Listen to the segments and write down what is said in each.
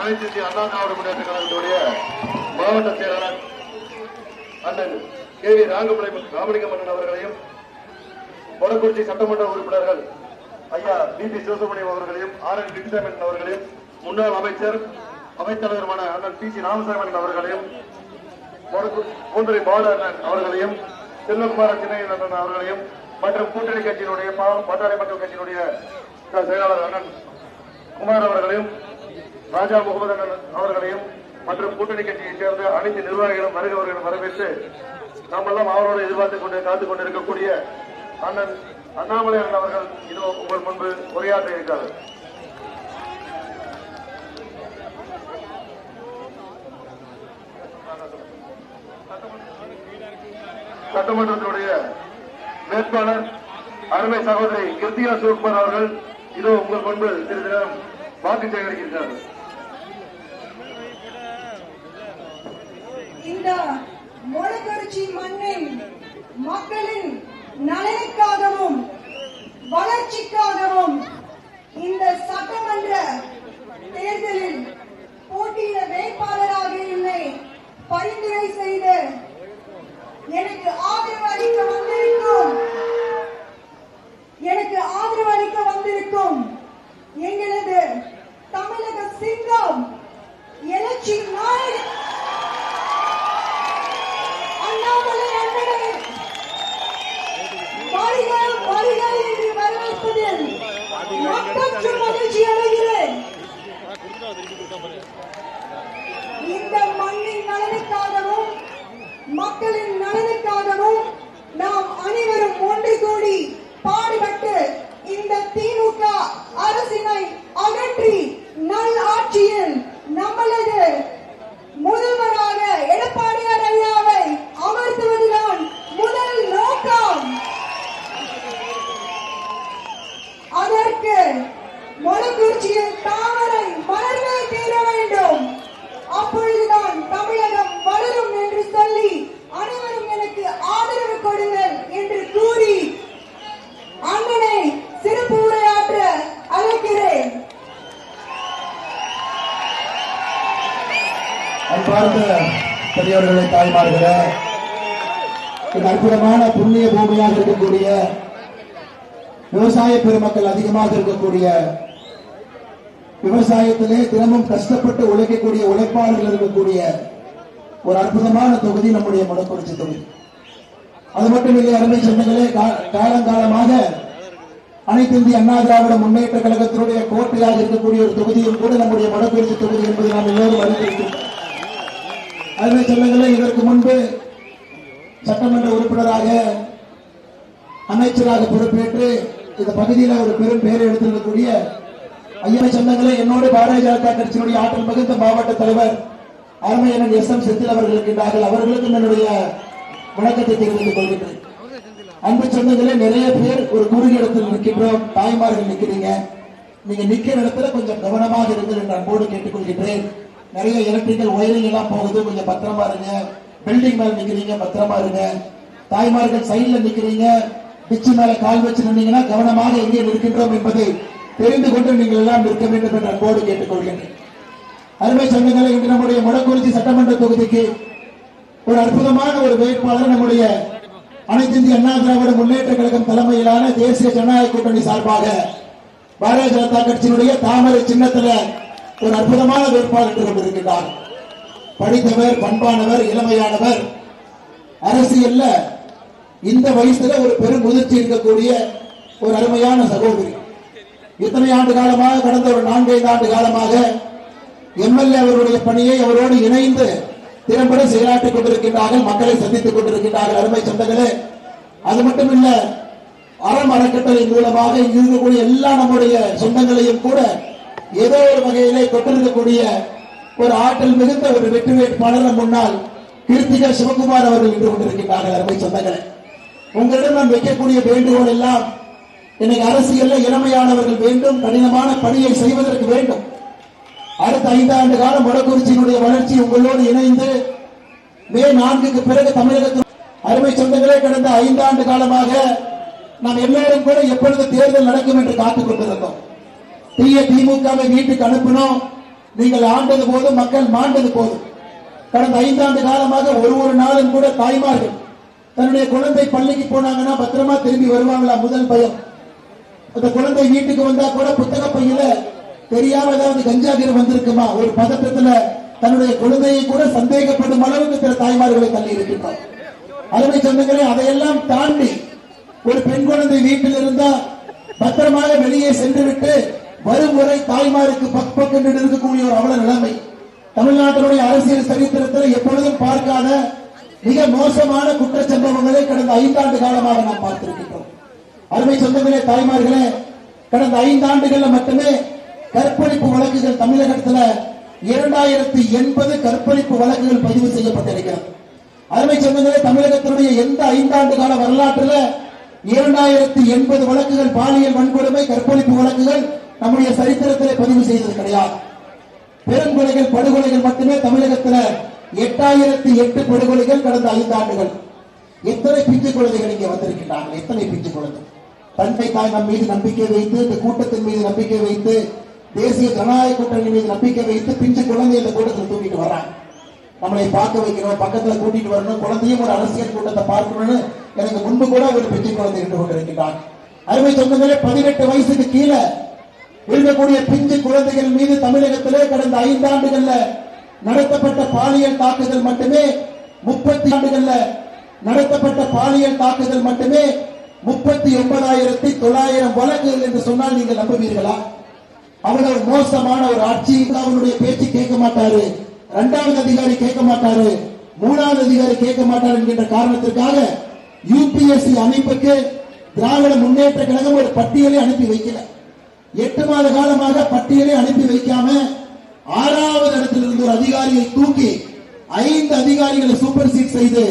அனைத்து இந்திய அண்ணா திராவிட முன்னேற்ற கழகத்துடைய மாவட்ட செயலாளர் அண்ணன் KV ராமலிங்கமன்னன் அவர்களையும், மொடக்குறிச்சி சட்டமன்ற உறுப்பினர்கள் ஐயா BP சிவசுப்ரமணியம் அவர்களையும், RN கிருஷ்ணமேனன் அவர்களையும், முன்னாள் அமைச்சர் அவைத்தலைவருமான அண்ணன் PC ராமசாமி அவர்களையும், பூந்துரை பாலு அண்ணன் அவர்களையும், செல்வகுமார சின்னையன் அவர்களையும் மற்றும் கூட்டணி கட்சியினுடைய பாட்டாளி மக்கள் கட்சியினுடைய செயலாளர் அண்ணன் குமார் அவர்களையும், ராஜா முகமது அண்ணன் அவர்களையும் மற்றும் கூட்டணி கட்சியைச் சேர்ந்த அனைத்து நிர்வாகிகளும் வருகிறவர்களும் வரவேற்று நாமெல்லாம் அவரோடு எதிர்பார்த்துக் காத்துக் கொண்டிருக்கக்கூடிய அண்ணன் அண்ணாமலை அண்ணன் அவர்கள் இதோ உங்கள் முன்பு உரையாற்ற இருக்கிறார். சட்டமன்றத்தினுடைய வேட்பாளர் அருமை சகோதரி கிருத்திகா சிவகுமார் அவர்கள் இதோ உங்கள் முன்பு சிறிது நேரம் வாக்கு சேகரிக்கிறார்கள். இந்த மொடக்குறிச்சி மண்ணின் மக்களின் நலனுக்காகவும் வளர்ச்சிக்காகவும் இந்த சட்டமன்ற தேர்தலில் போட்டியிட வேட்பாளராக என்னை பரிந்துரை செய்து எனக்கு ஆதரவு அளிக்க வந்திருக்கும் எங்களது தமிழக சிங்கம் எழுச்சி நாயகர் அண்ணாமலை அண்ணனை வருக என்று வரவேற்பதில் மட்டற்ற மகிழ்ச்சி அடைகிறேன். இந்த மண்ணின் நலனுக்காகவும் மக்களின் நலனுக்காகவும் நாம் அனைவரும் ஒன்று கூடி பாடுபட்டு இந்த திமுக அரசினை அகற்றி நல் ஆட்சியில் நம்மளது முதல்வராக எடப்பாடியார் ஐயாவை அமர்த்துவதுதான் முதல் நோக்கம். அதற்கு மொடக்குறிச்சியில் தாமரை மலர்களை தீர வேண்டும். அப்பொழுதுதான் தமிழகம் வளரும் என்று சொல்லி அனைவரும் எனக்கு ஆதரவு கொடுங்கள் என்று கூறி அண்ணனை சிறப்பு உரையாற்ற அழைக்கிறேன். அன்பார்ந்த பெரியவர்களை, தாய்மார்களே, அற்புதமான புண்ணிய பூமியாக இருக்கக்கூடிய விவசாய பெருமக்கள் அதிகமாக இருக்கக்கூடிய விவசாயத்திலே தினமும் கஷ்டப்பட்டு உழைக்கக்கூடிய உழைப்பாளர்கள் இருக்கக்கூடிய ஒரு அற்புதமான தொகுதி நம்முடைய மொடக்குறிச்சி தொகுதி. அது மட்டும் இல்லை அருமை சொந்தங்களே, காலங்காலமாக அனைத்து இந்திய அண்ணா திராவிட முன்னேற்ற கழகத்தினுடைய கோட்டையாக இருக்கக்கூடிய ஒரு தொகுதியும் கூட நம்முடைய மொடக்குறிச்சி தொகுதி என்பதை நாம் எல்லோரும் அறிந்திருக்கிறோம். அருமை சொந்தங்களே, இதற்கு முன்பு சட்டமன்ற உறுப்பினராக அமைச்சராக பொறுப்பேற்று இந்த பகுதியில் ஒரு பெரும் பெயரை எடுத்திருக்கக்கூடிய ஐயா சொந்தங்களே, என்னோடு பாரதிய ஜனதா கட்சியினுடைய ஆற்றல் மிகுந்த மாவட்ட தலைவர் அருமையண்ணன் SM செந்தில் அவர்கள் இருக்கின்றார்கள். அவர்களுக்கும் என்னுடைய வணக்கத்தை தெரிவித்துக் கொள்கின்றேன். அன்பு சொந்தங்களே, நிறைய பேர் ஒரு குறுகிய இடத்தில் நிற்கின்றோம். தாய்மார்கள் நிற்கிறீங்க. நீங்க நிக்கிற இடத்துல கொஞ்சம் கவனமாக இருங்கள் என்று அன்போடு கேட்டுக்கொள்கின்றேன். நிறைய எலக்ட்ரிக்கல் ஒயரிங் எல்லாம் போகுது, கொஞ்சம் பத்திரமா இருங்க. பில்டிங் மேல நிக்கிறீங்க, பத்திரமா இருங்க. தாய்மார்கள் சைட்ல நிக்கிறீங்க, டிச்சு மேல கால் வச்சு நின்றீங்கன்னா கவனமாக எங்கே நிற்கின்றோம் என்பதை தெரிந்து கொண்டு நீங்கள் எல்லாம் நிற்க வேண்டும் என்று அன்போடு கேட்டுக்கொள்கின்றேன். அருமை சொந்தங்களை, இன்று நம்முடைய மொடக்குறிச்சி சட்டமன்ற தொகுதிக்கு ஒரு அற்புதமான ஒரு வேட்பாளர் நம்முடைய அனைத்து இந்திய அண்ணா திராவிட முன்னேற்ற கழகம் தலைமையிலான தேசிய ஜனநாயக கூட்டணி சார்பாக பாரதிய ஜனதா கட்சியினுடைய தாமரை சின்னத்தில் ஒரு அற்புதமான வேட்பாளர் என்று கொண்டிருக்கிறார். படித்தவர், பண்பானவர், இளமையானவர், அரசியல்ல இந்த வயசுல ஒரு பெரும் முதிர்ச்சி இருக்கக்கூடிய ஒரு அருமையான சகோதரி. இத்தனை ஆண்டு காலமாக, கடந்த ஒரு 4-5 ஆண்டு காலமாக MLA அவருடைய பணியை அவரோடு இணைந்து திறம்பட செயலாற்றிக் கொண்டிருக்கின்றார்கள், மக்களை சந்தித்துக் கொண்டிருக்கின்றார்கள். அருமை சொந்தங்களே, அது மட்டுமில்ல, அறக்கட்டளை மூலமாக இங்கு இருக்கக்கூடிய எல்லா நம்முடைய சொந்தங்களையும் கூட ஏதோ ஒரு வகையிலே கொண்டிருக்கக்கூடிய ஒரு ஆற்றல் மிகுந்த ஒரு வெற்றி வேட்பாளர் முன்னாள் கிருத்திகா சிவகுமார் அவர்கள் நின்று கொண்டிருக்கின்றார்கள். அருமை சொந்தங்களே, உங்களிடம் நான் வைக்கக்கூடிய வேண்டுகோள் எல்லாம், இன்னைக்கு அரசியல்ல இளமையானவர்கள் வேண்டும், கடினமான பணியை செய்வதற்கு வேண்டும். அடுத்த 5 ஆண்டு காலம் மொடக்குறிச்சியினுடைய வளர்ச்சி உங்களோடு இணைந்து மே 4க்கு பிறகு தமிழகத்தில் அருமை சொந்தங்களே, கடந்த 5 ஆண்டு காலமாக நாம் எல்லாரும் கூட எப்பொழுது தேர்தல் நடக்கும் என்று காத்துக் கொண்டிருந்தோம். திமுகவை வீட்டுக்கு அனுப்பினோம். நீங்கள் ஆண்டது போதும், மக்கள் மாண்டது போதும். கடந்த 5 ஆண்டு காலமாக ஒரு நாளும் கூட தாய்மார்கள் தன்னுடைய குழந்தை பள்ளிக்கு போனாங்கன்னா பத்திரமா திரும்பி வருவாங்களா? முதல் பயம். அந்த குழந்தை வீட்டுக்கு வந்தா கூட புத்தக பையில தெரியாம ஏதாவது கஞ்சாகிரி வந்திருக்குமா? ஒரு பதட்டத்துல தன்னுடைய குழந்தையை கூட சந்தேகப்படும் அளவுக்கு சில தாய்மார்களை தள்ளி இருக்கின்றோம். அருமை சொந்தங்களே, அதையெல்லாம் தாண்டி ஒரு பெண் குழந்தை வீட்டில் இருந்தா பத்திரமாக வெளியே சென்று விட்டு வரும் வரை தாய்மாருக்கு பக்கு என்று இருக்கக்கூடிய ஒரு அவல நிலைமை தமிழ்நாட்டினுடைய அரசியல் சரித்திரத்தில் எப்பொழுதும் பார்க்காத மிக மோசமான குற்ற சம்பவங்களை கடந்த 5 ஆண்டு காலமாக நாம் பார்த்திருக்கின்றோம். அருமை சொந்தங்களே, தாய்மார்களே, கடந்த 5 ஆண்டுகள்ல மட்டுமே கற்பழிப்பு வழக்குகள் தமிழகத்தில் 2080 கற்பழிப்பு வழக்குகள் பதிவு செய்யப்பட்டிருக்கிறது. அருமை சொந்தங்களே, தமிழகத்தினுடைய எந்த 5 ஆண்டு கால வரலாற்றில் 2080 வழக்குகள் பாலியல் வன்கொடுமை கற்பழிப்பு வழக்குகள் நம்முடைய சரித்திரத்திலே பதிவு செய்தது கிடையாது. பெருங்கொலைகள் படுகொலைகள் மட்டுமே தமிழகத்தில் 8008 படுகொலைகள் கடந்த 5 ஆண்டுகள். எத்தனை பிஞ்சு குழந்தைகள் இங்கே வந்திருக்கின்றார்கள்? எத்தனை பிஞ்சு குழந்தை தந்தை தாய் நம் மீது நம்பிக்கை வைத்து, இந்த கூட்டத்தின் மீது நம்பிக்கை வைத்து, தேசிய ஜனநாயக கூட்டணி மீது நம்பிக்கை வைத்து பிஞ்சு குழந்தை இந்த கூட்டத்தில் தூக்கிட்டு வர்றாங்க. நம்மளை பார்க்க வைக்கணும், பக்கத்துல கூட்டிட்டு வரணும், குழந்தையும் ஒரு அரசியல் கூட்டத்தை பார்க்கணும்னு எனக்கு முன்பு கூட ஒரு பிஞ்சு குழந்தை இருந்து கொண்டிருக்கிறார். அருமை சொந்தங்களே, 18 வயசுக்கு கீழே இருக்கக்கூடிய பிஞ்சு குழந்தைகள் மீது தமிழகத்திலே கடந்த 5 ஆண்டுகள்ல நடத்தப்பட்ட பாலியல் தாக்குதல் மட்டுமே 30 ஆண்டுகள்ல நடத்தப்பட்ட பாலியல் தாக்குதல் மட்டுமே 39,900 வழக்குகள் என்று சொன்னால் நீங்கள் நம்புவீர்களா? அவ்வளவு மோசமான ஒரு ஆட்சி. அவனுடைய பேச்சு கேட்க மாட்டாரு, 2வது அதிகாரி கேட்க மாட்டாரு, 3வது அதிகாரி கேட்க மாட்டார் என்கின்ற காரணத்திற்காக யூபிஎஸ்சி அமைப்புக்கு திராவிட முன்னேற்ற கழகம் ஒரு பட்டியலை அனுப்பி வைக்கல. 8 மாத காலமாக பட்டியலை அனுப்பி வைக்காம 6வது இடத்தில் இருந்த ஒரு அதிகாரியை தூக்கி 5 அதிகாரிகளை சூப்பர் சீட் செய்து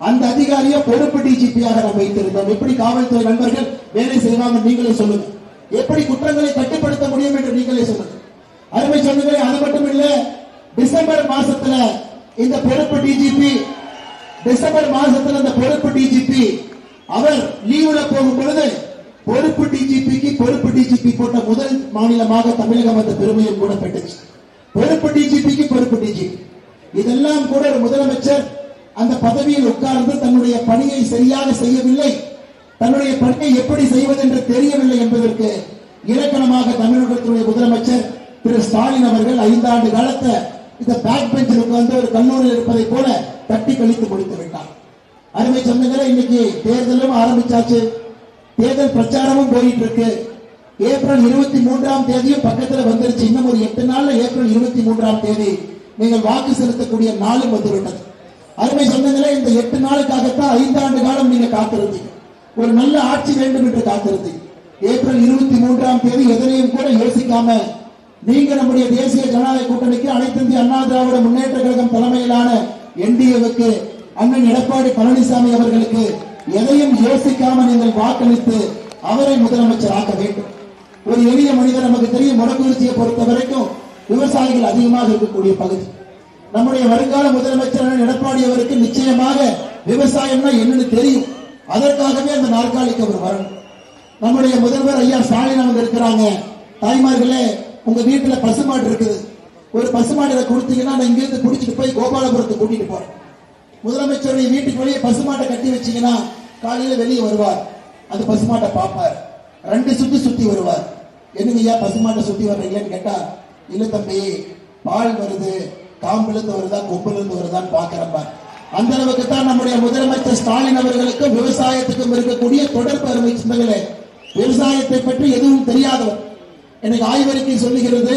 அந்த அதிகாரியை பொறுப்பு டிஜிபியாக நாம் வைத்திருந்தோம். எப்படி காவல்துறை நண்பர்கள் வேலை செய்வாங்க நீங்களே சொல்லுங்க. எப்படி குற்றங்களை கட்டுப்படுத்த முடியும் என்று நீங்களே சொல்லுங்க. அருமை சொந்தங்களே, அது மட்டும் இல்ல, டிசம்பர் மாசத்துல இந்த பொறுப்பு டிஜிபி அவர் லீவுல போகும் பொழுது பொறுப்பு டிஜிபி போட்ட முதல் மாநிலமாக தமிழகம் அந்த பெருமையும் கூட பெற்றுச்சு. பொறுப்பு டிஜிபி இதெல்லாம் கூட ஒரு முதலமைச்சர் அந்த பதவியில் உட்கார்ந்து தன்னுடைய பணியை சரியாக செய்யவில்லை, தன்னுடைய பணியை எப்படி செய்வது என்று தெரியவில்லை என்பதற்கு இலக்கணமாக தமிழகத்தினுடைய முதலமைச்சர் திரு ஸ்டாலின் அவர்கள் 5 ஆண்டு காலத்தை இந்த பேக் பெஞ்சில் உட்கார்ந்து ஒரு கல்லூரியில் இருப்பதை போல தட்டி கழித்து முடித்து விட்டார். அருமை சொந்தங்களே, இன்னைக்கு தேர்தலும் ஆரம்பிச்சாச்சு, தேர்தல் பிரச்சாரமும் போயிட்டு இருக்கு. ஏப்ரல் 23ஆம் தேதியும் பக்கத்துல வந்துருச்சு. இன்னும் ஒரு 8 நாள்ல ஏப்ரல் 23ஆம் தேதி நீங்கள் வாக்கு செலுத்தக்கூடிய நாளும் வந்துவிட்டது. அருமை சொந்தங்களே, இந்த 8 நாளுக்காகத்தான் 5 ஆண்டு காலம் நீங்க காத்திருந்தீங்க. ஒரு நல்ல ஆட்சி வேண்டும் என்று காத்திருந்தீங்க. ஏப்ரல் 23ஆம் தேதி எதனையும் கூட யோசிக்காம நீங்க நம்முடைய தேசிய ஜனநாயக கூட்டணிக்கு அனைத்து இந்திய அண்ணா திராவிட முன்னேற்ற கழகம் தலைமையிலான என்டிஏவுக்கு அண்ணன் எடப்பாடி பழனிசாமி அவர்களுக்கு எதையும் யோசிக்காம நீங்கள் வாக்களித்து அவரை முதலமைச்சர் ஆக்க வேண்டும். ஒரு எளிய மனிதர், நமக்கு தெரியும் மொடக்குறிச்சியை பொறுத்த வரைக்கும் விவசாயிகள் அதிகமாக இருக்கக்கூடிய பகுதி. நம்முடைய வருங்கால முதலமைச்சர் எடப்பாடி அவருக்கு நிச்சயமாக விவசாயம்னா என்னன்னு தெரியும். அதற்காகவே அந்த நாற்காலிக்கு அவர் வரணும். நம்முடைய முதல்வர் ஐயா ஸ்டாலின் அவங்க இருக்கிறாங்க. தாய்மார்களே, உங்க வீட்டுல பசுமாடு இருக்குது, ஒரு பசுமாடு கொடுத்தீங்கன்னா நான் இங்கிருந்து குடிச்சிட்டு போய் கோபாலபுரத்துக்கு கூட்டிட்டு போறேன். முதலமைச்சருடைய வீட்டுக்கு வெளியே பசுமாட்டை கட்டி வச்சீங்கன்னா காலையில வெளியே வருவார், அந்த பசுமாட்டை பார்ப்பார், 2 சுத்தி வருவார். என்னங்க ஐயா பசுமாட்டை சுத்தி வர்றீங்கன்னு கேட்டா, இல்ல தம்பி பால் வருது, காம்பிலிருந்து வருதா கொம்பிலிருந்து வருதான்னு பாக்குறப்ப. அந்த அளவுக்கு தான் நம்முடைய முதலமைச்சர் ஸ்டாலின் அவர்களுக்கும் விவசாயத்துக்கும் இருக்கக்கூடிய தொடர்பு. அருமை சொந்தங்களே, விவசாயத்தை பற்றி எதுவும் தெரியாதவர். எனக்கு ஆய்வறிக்கை சொல்லுகிறது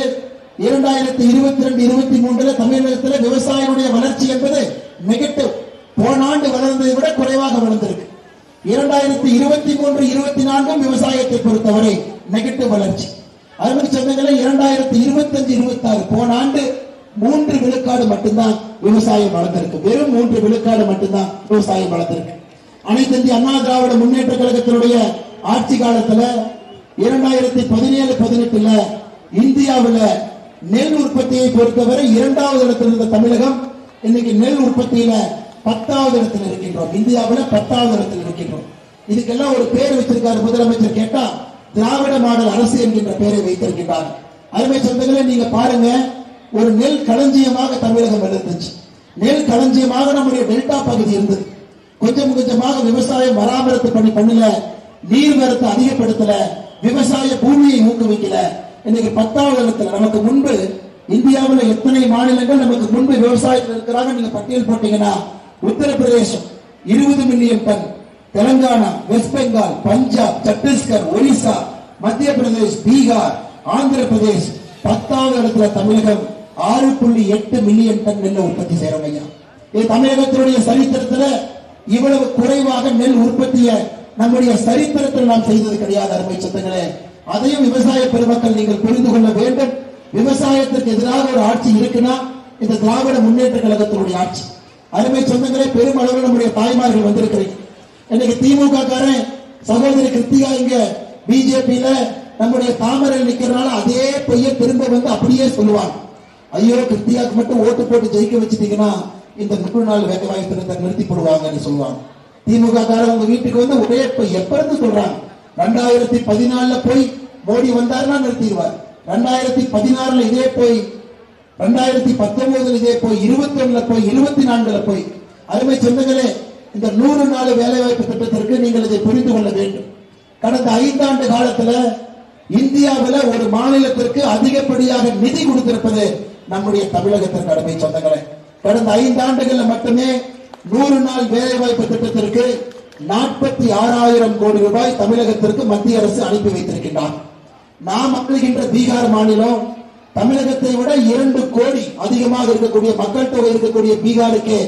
2022-23 தமிழகத்தில் விவசாயிகளுடைய வளர்ச்சி என்பது நெகட்டிவ். போன ஆண்டு வளர்ந்ததை விட குறைவாக வளர்ந்திருக்கு. 2023-24 விவசாயத்தை பொறுத்தவரை நெகட்டிவ் வளர்ச்சி. அருமை சொந்தங்களே, 2025-26 போன ஆண்டு 3 விழுக்காடு மட்டும்தான் விவசாயம் வளர்ந்திருக்கு. வெறும் 3 விழுக்காடு மட்டும்தான் விவசாயம் வளர்ந்திருக்கு. அனைத்து இந்திய அண்ணா திராவிட முன்னேற்ற கழகத்தினுடைய ஆட்சி காலத்துல 2017-18 இந்தியாவில் நெல் உற்பத்தியை பொறுத்தவரை 2வது இடத்தில் இருந்த தமிழகம் இன்னைக்கு நெல் உற்பத்தியில 10வது இடத்தில் இருக்கின்றோம். இந்தியாவில் 10வது இடத்தில் இருக்கின்றோம். இதுக்கெல்லாம் ஒரு பேர் வச்சிருக்காரு முதலமைச்சர். கேட்டா திராவிட மாடல் அரசு என்கின்ற பெயரை வைத்திருக்கின்றார். அருமை சொந்தங்களே, நீங்க பாருங்க, ஒரு நெல் களஞ்சியமாக தமிழகம் இருந்துச்சு. நெல் களஞ்சியமாக நம்முடைய டெல்டா பகுதி இருந்தது. கொஞ்சம் கொஞ்சமாக விவசாயம் பராமரித்து பண்ணல, நீர்வரத்தை அதிகப்படுத்தல, விவசாய பூமியை ஊக்குவிக்கல. இன்னைக்கு 10வது இடத்துல நமக்கு முன்பு இந்தியாவில் எத்தனை மாநிலங்கள் நமக்கு முன்பு விவசாயத்தில் இருக்கிறாங்க நீங்க பட்டியல் போட்டீங்கன்னா, உத்தரப்பிரதேசம் 20 மில்லியன் டன், தெலங்கானா, வெஸ்ட் பெங்கால், பஞ்சாப், சத்தீஸ்கர், ஒரிசா, மத்திய பிரதேஷ், பீகார், ஆந்திர பிரதேஷ். 10வது இடத்துல தமிழகம் 6.8 மில்லியன் டன் நெல் உற்பத்தி செய்யறோம் ஐயா. இது தமிழகத்தினுடைய சரித்திரத்துல இவ்வளவு குறைவாக நெல் உற்பத்தியை நம்முடைய சரித்திரத்தில் நாம் செய்தது கிடையாது. அருமை சொந்தங்களே, அதையும் விவசாய பெருமக்கள் நீங்கள் புரிந்து கொள்ள வேண்டும். விவசாயத்திற்கு எதிராக ஒரு ஆட்சி இருக்குன்னா இந்த திராவிட முன்னேற்ற கழகத்தினுடைய ஆட்சி. அருமை சொந்தங்களே, பெருமளவில் நம்முடைய தாய்மார்கள் வந்திருக்கிறீங்க. இன்னைக்கு திமுக காரன் சகோதரி கிருத்திகா இங்க பிஜேபியில நம்முடைய தாமரையில் நிக்கிறனால அதே பொய்ய திரும்ப வந்து அப்படியே சொல்லுவாங்க. ஐயோ, கிருத்திகாக்கு மட்டும் ஓட்டு போட்டு ஜெயிக்க வச்சுட்டீங்கன்னா இந்த 100 நாள் வேலை வாய்ப்பு நிறுத்தி போடுவாங்கன்னு சொல்லுவாங்க. திமுக காரன் உங்க வீட்டுக்கு வந்து ஒரே எப்ப இருந்து சொல்றாங்க, 2014 போய் மோடி வந்தாருன்னா நிறுத்திடுவார், 2016 இதே போய், 2019 இதே போய், 21 போய், 24 போய். அருமை சொந்தங்களே, இந்த 100 நாள் வேலை வாய்ப்பு திட்டத்திற்கு நீங்கள் இதை புரிந்து கொள்ள வேண்டும். கடந்த 5 ஆண்டு காலத்துல இந்தியாவில் ஒரு மாநிலத்திற்கு அதிகப்படியாக நிதி கொடுத்திருப்பது நம்முடைய தமிழகத்திற்கு. அருமை சொந்தங்களே, கடந்த 5 ஆண்டுகள்ல மட்டுமே 100 நாள் வேலை வாய்ப்பு திட்டத்திற்கு 46,000 கோடி ரூபாய் தமிழகத்திற்கு மத்திய அரசு அனுப்பி வைத்திருக்கின்றார். நாம் ஆளுகின்ற பீகார் மாநிலம் தமிழகத்தை விட 2 கோடி அதிகமாக இருக்கக்கூடிய மக்கள் தொகை இருக்கக்கூடிய பீகாருக்கு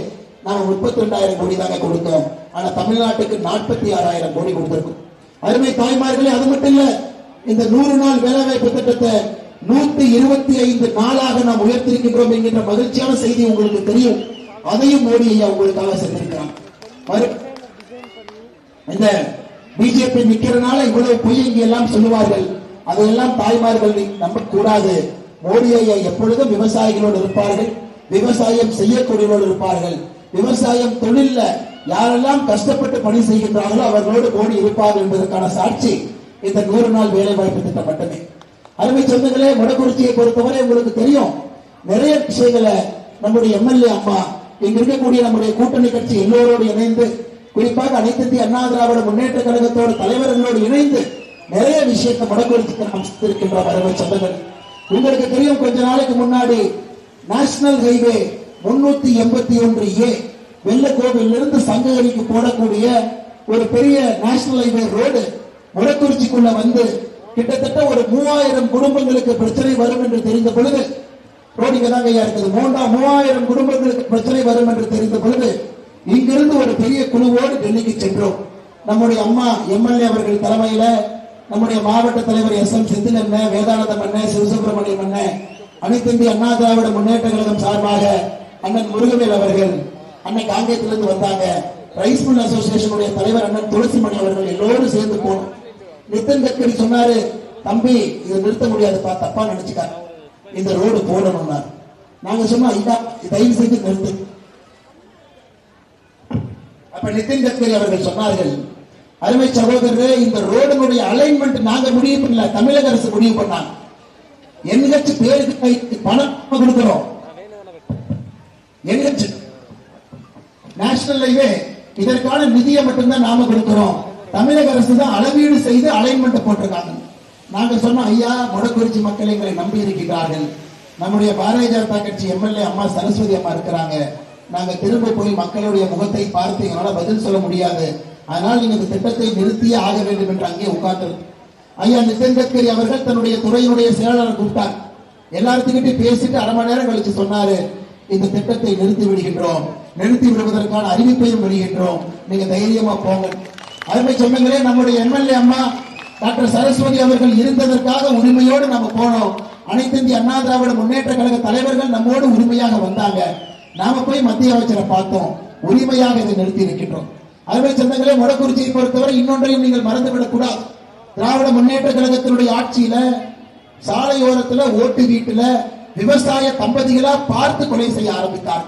நாம் 32,000 கோடி தாங்க கொடுத்தோம். ஆனா தமிழ்நாட்டுக்கு 46,000 கோடி கொடுத்திருக்கோம். அருமை தாய்மார்களே, அது மட்டும் இல்ல, இந்த 100 நாள் வேலை வாய்ப்பு திட்டத்தை 125 நாளாக நாம் உயர்த்திருக்கின்றோம் என்கின்ற மகிழ்ச்சியான செய்தி உங்களுக்கு தெரியும். அதையும் மோடி ஐயா உங்களுக்காக சென்றிருக்கிறார். இந்த பிஜேபி நிக்கிறனால இவ்வளவு பொய் இங்க எல்லாம் சொல்லுவார்கள். அதையெல்லாம் தாய்மார்கள் நம்ப கூடாது. மோடி ஐயா எப்பொழுதும் விவசாயிகளோடு இருப்பார்கள், விவசாயம் செய்யக்கூடியவர்களோடு இருப்பார்கள். விவசாயம் தொழில்ல யாரெல்லாம் கஷ்டப்பட்டு பணி செய்கின்றார்களோ அவர்களோடு மோடி இருப்பார்கள் என்பதற்கான சாட்சி இந்த 100 நாள் வேலை வாய்ப்பு திட்டம் மட்டுமே. அருமை சொந்தங்களே, மொடக்குறிச்சியை பொறுத்தவரை உங்களுக்கு தெரியும், நிறைய விஷயங்களை நம்முடைய எம்எல்ஏ அம்மா, இங்க இருக்கக்கூடிய நம்முடைய கூட்டணி கட்சி எல்லோரோடு இணைந்து, குறிப்பாக அனைத்து இந்திய அண்ணா திராவிட முன்னேற்ற கழகத்தோடு தலைவர்களோடு இணைந்து நிறைய விஷயத்தை மொடக்குறிச்சிக்கு நாம் இருக்கின்றோம். அருமை சொந்தங்கள், உங்களுக்கு தெரியும், கொஞ்ச நாளைக்கு முன்னாடி நேஷனல் ஹைவே 381A வெள்ளக்கோவிலிருந்து சங்ககிரிக்கு போடக்கூடிய ஒரு பெரிய நேஷனல் ஹைவே ரோடு மொடக்குறிச்சிக்குள்ள வந்து கிட்டத்தட்ட ஒரு 3000 குடும்பங்களுக்கு பிரச்சனை வரும் என்று தெரிந்த பொழுது, ரோடிங்க தாங்க ஐயா இருக்குது, 3000 குடும்பங்களுக்கு பிரச்சனை வரும் என்று தெரிந்த பொழுது இங்கிருந்து ஒரு பெரிய குழுவோடு டெல்லிக்கு சென்றோம். நம்முடைய அம்மா எம்எல்ஏ அவர்கள் தலைமையில நம்முடைய மாவட்ட தலைவர் எஸ்.எம். செந்தில் அண்ணன், வேதானந்தம் அண்ணன், சிவசுப்பிரமணியம் அண்ணன், அனைத்து இந்திய அண்ணா திராவிட முன்னேற்ற கழகம் சார்பாக அண்ணன் முருகவேல் அவர்கள், அண்ணன் காங்கேயத்திலிருந்து வந்தாங்க, ரைஸ் மில் அசோசியேஷனுடைய தலைவர் அண்ணன் துளசிமணி அவர்கள், எல்லோரும் சேர்ந்து போனோம். நிதின் கட்கரி சொன்னாரு, தம்பி இதை நிறுத்த முடியாதுப்பா, தப்பா நினைச்சுக்காரு, இந்த ரோடு போடணும்னா. நாங்க சொன்னோம், தயவு செய்து நிறுத்து. அப்ப நிதின் கட்கரி அவர்கள் சொன்னார்கள், அருமை சகோதரரே, இந்த ரோடனுடைய அலைன்மெண்ட் நாங்க முடிவு பண்ணல, தமிழக அரசு முடிவு பண்ணாங்க. என்ஹெச் பேருக்கு பணம் கொடுக்கிறோம், என்ஹெச் நேஷனல் ஹைவே இதற்கான நிதியை மட்டும்தான் நாம கொடுக்கிறோம், தமிழக அரசு தான் அளவீடு செய்து அலைன்மெண்ட் போட்டிருக்காங்க. நாங்க சொன்னோம், ஐயா மொடக்குறிச்சி மக்கள் எங்களை நம்பி இருக்கிறார்கள், நம்முடைய பாரதிய ஜனதா கட்சி எம்எல்ஏ அம்மா சரஸ்வதி அம்மா இருக்கிறாங்க, நாங்க திரும்ப போய் மக்களுடைய முகத்தை பார்த்து எங்களால பதில் சொல்ல முடியாது, அதனால் நீங்க இந்த திட்டத்தை நிறுத்தியே ஆக வேண்டும் என்று அங்கே உட்கார்ந்து ஐயா நிதின் கட்கரி அவர்கள் தன்னுடைய துறையினுடைய செயலாளர் கூப்பிட்டார். எல்லாத்துக்கிட்டையும் பேசிட்டு அரை மணி நேரம் கழிச்சு சொன்னாரு, இந்த திட்டத்தை நிறுத்தி விடுகின்றோம், நிறுத்தி விடுவதற்கான அறிவிப்பையும் விடுகின்றோம், நீங்க தைரியமா போங்க. அருமை சொந்தங்களே, நம்முடைய எம்எல்ஏ அம்மா டாக்டர் சரஸ்வதி அவர்கள் இருந்ததற்காக உரிமையோடு நம்ம போனோம். அனைத்து இந்திய அண்ணா திராவிட முன்னேற்ற கழக தலைவர்கள் நம்மோடு உரிமையாக வந்தாங்க. நாம போய் மத்திய அமைச்சரை பார்த்தோம், உரிமையாக இதை நிறுத்தி இருக்கின்றோம். அருமை சொந்தங்களே, மொடக்குறிச்சியை பொறுத்தவரை இன்னொன்றையும் நீங்கள் மறந்துவிடக் கூடாது. திராவிட முன்னேற்ற கழகத்தினுடைய ஆட்சியில சாலையோரத்துல ஓட்டு வீட்டுல விவசாய தம்பதிகளா பார்த்து கொலை செய்ய ஆரம்பித்தார்.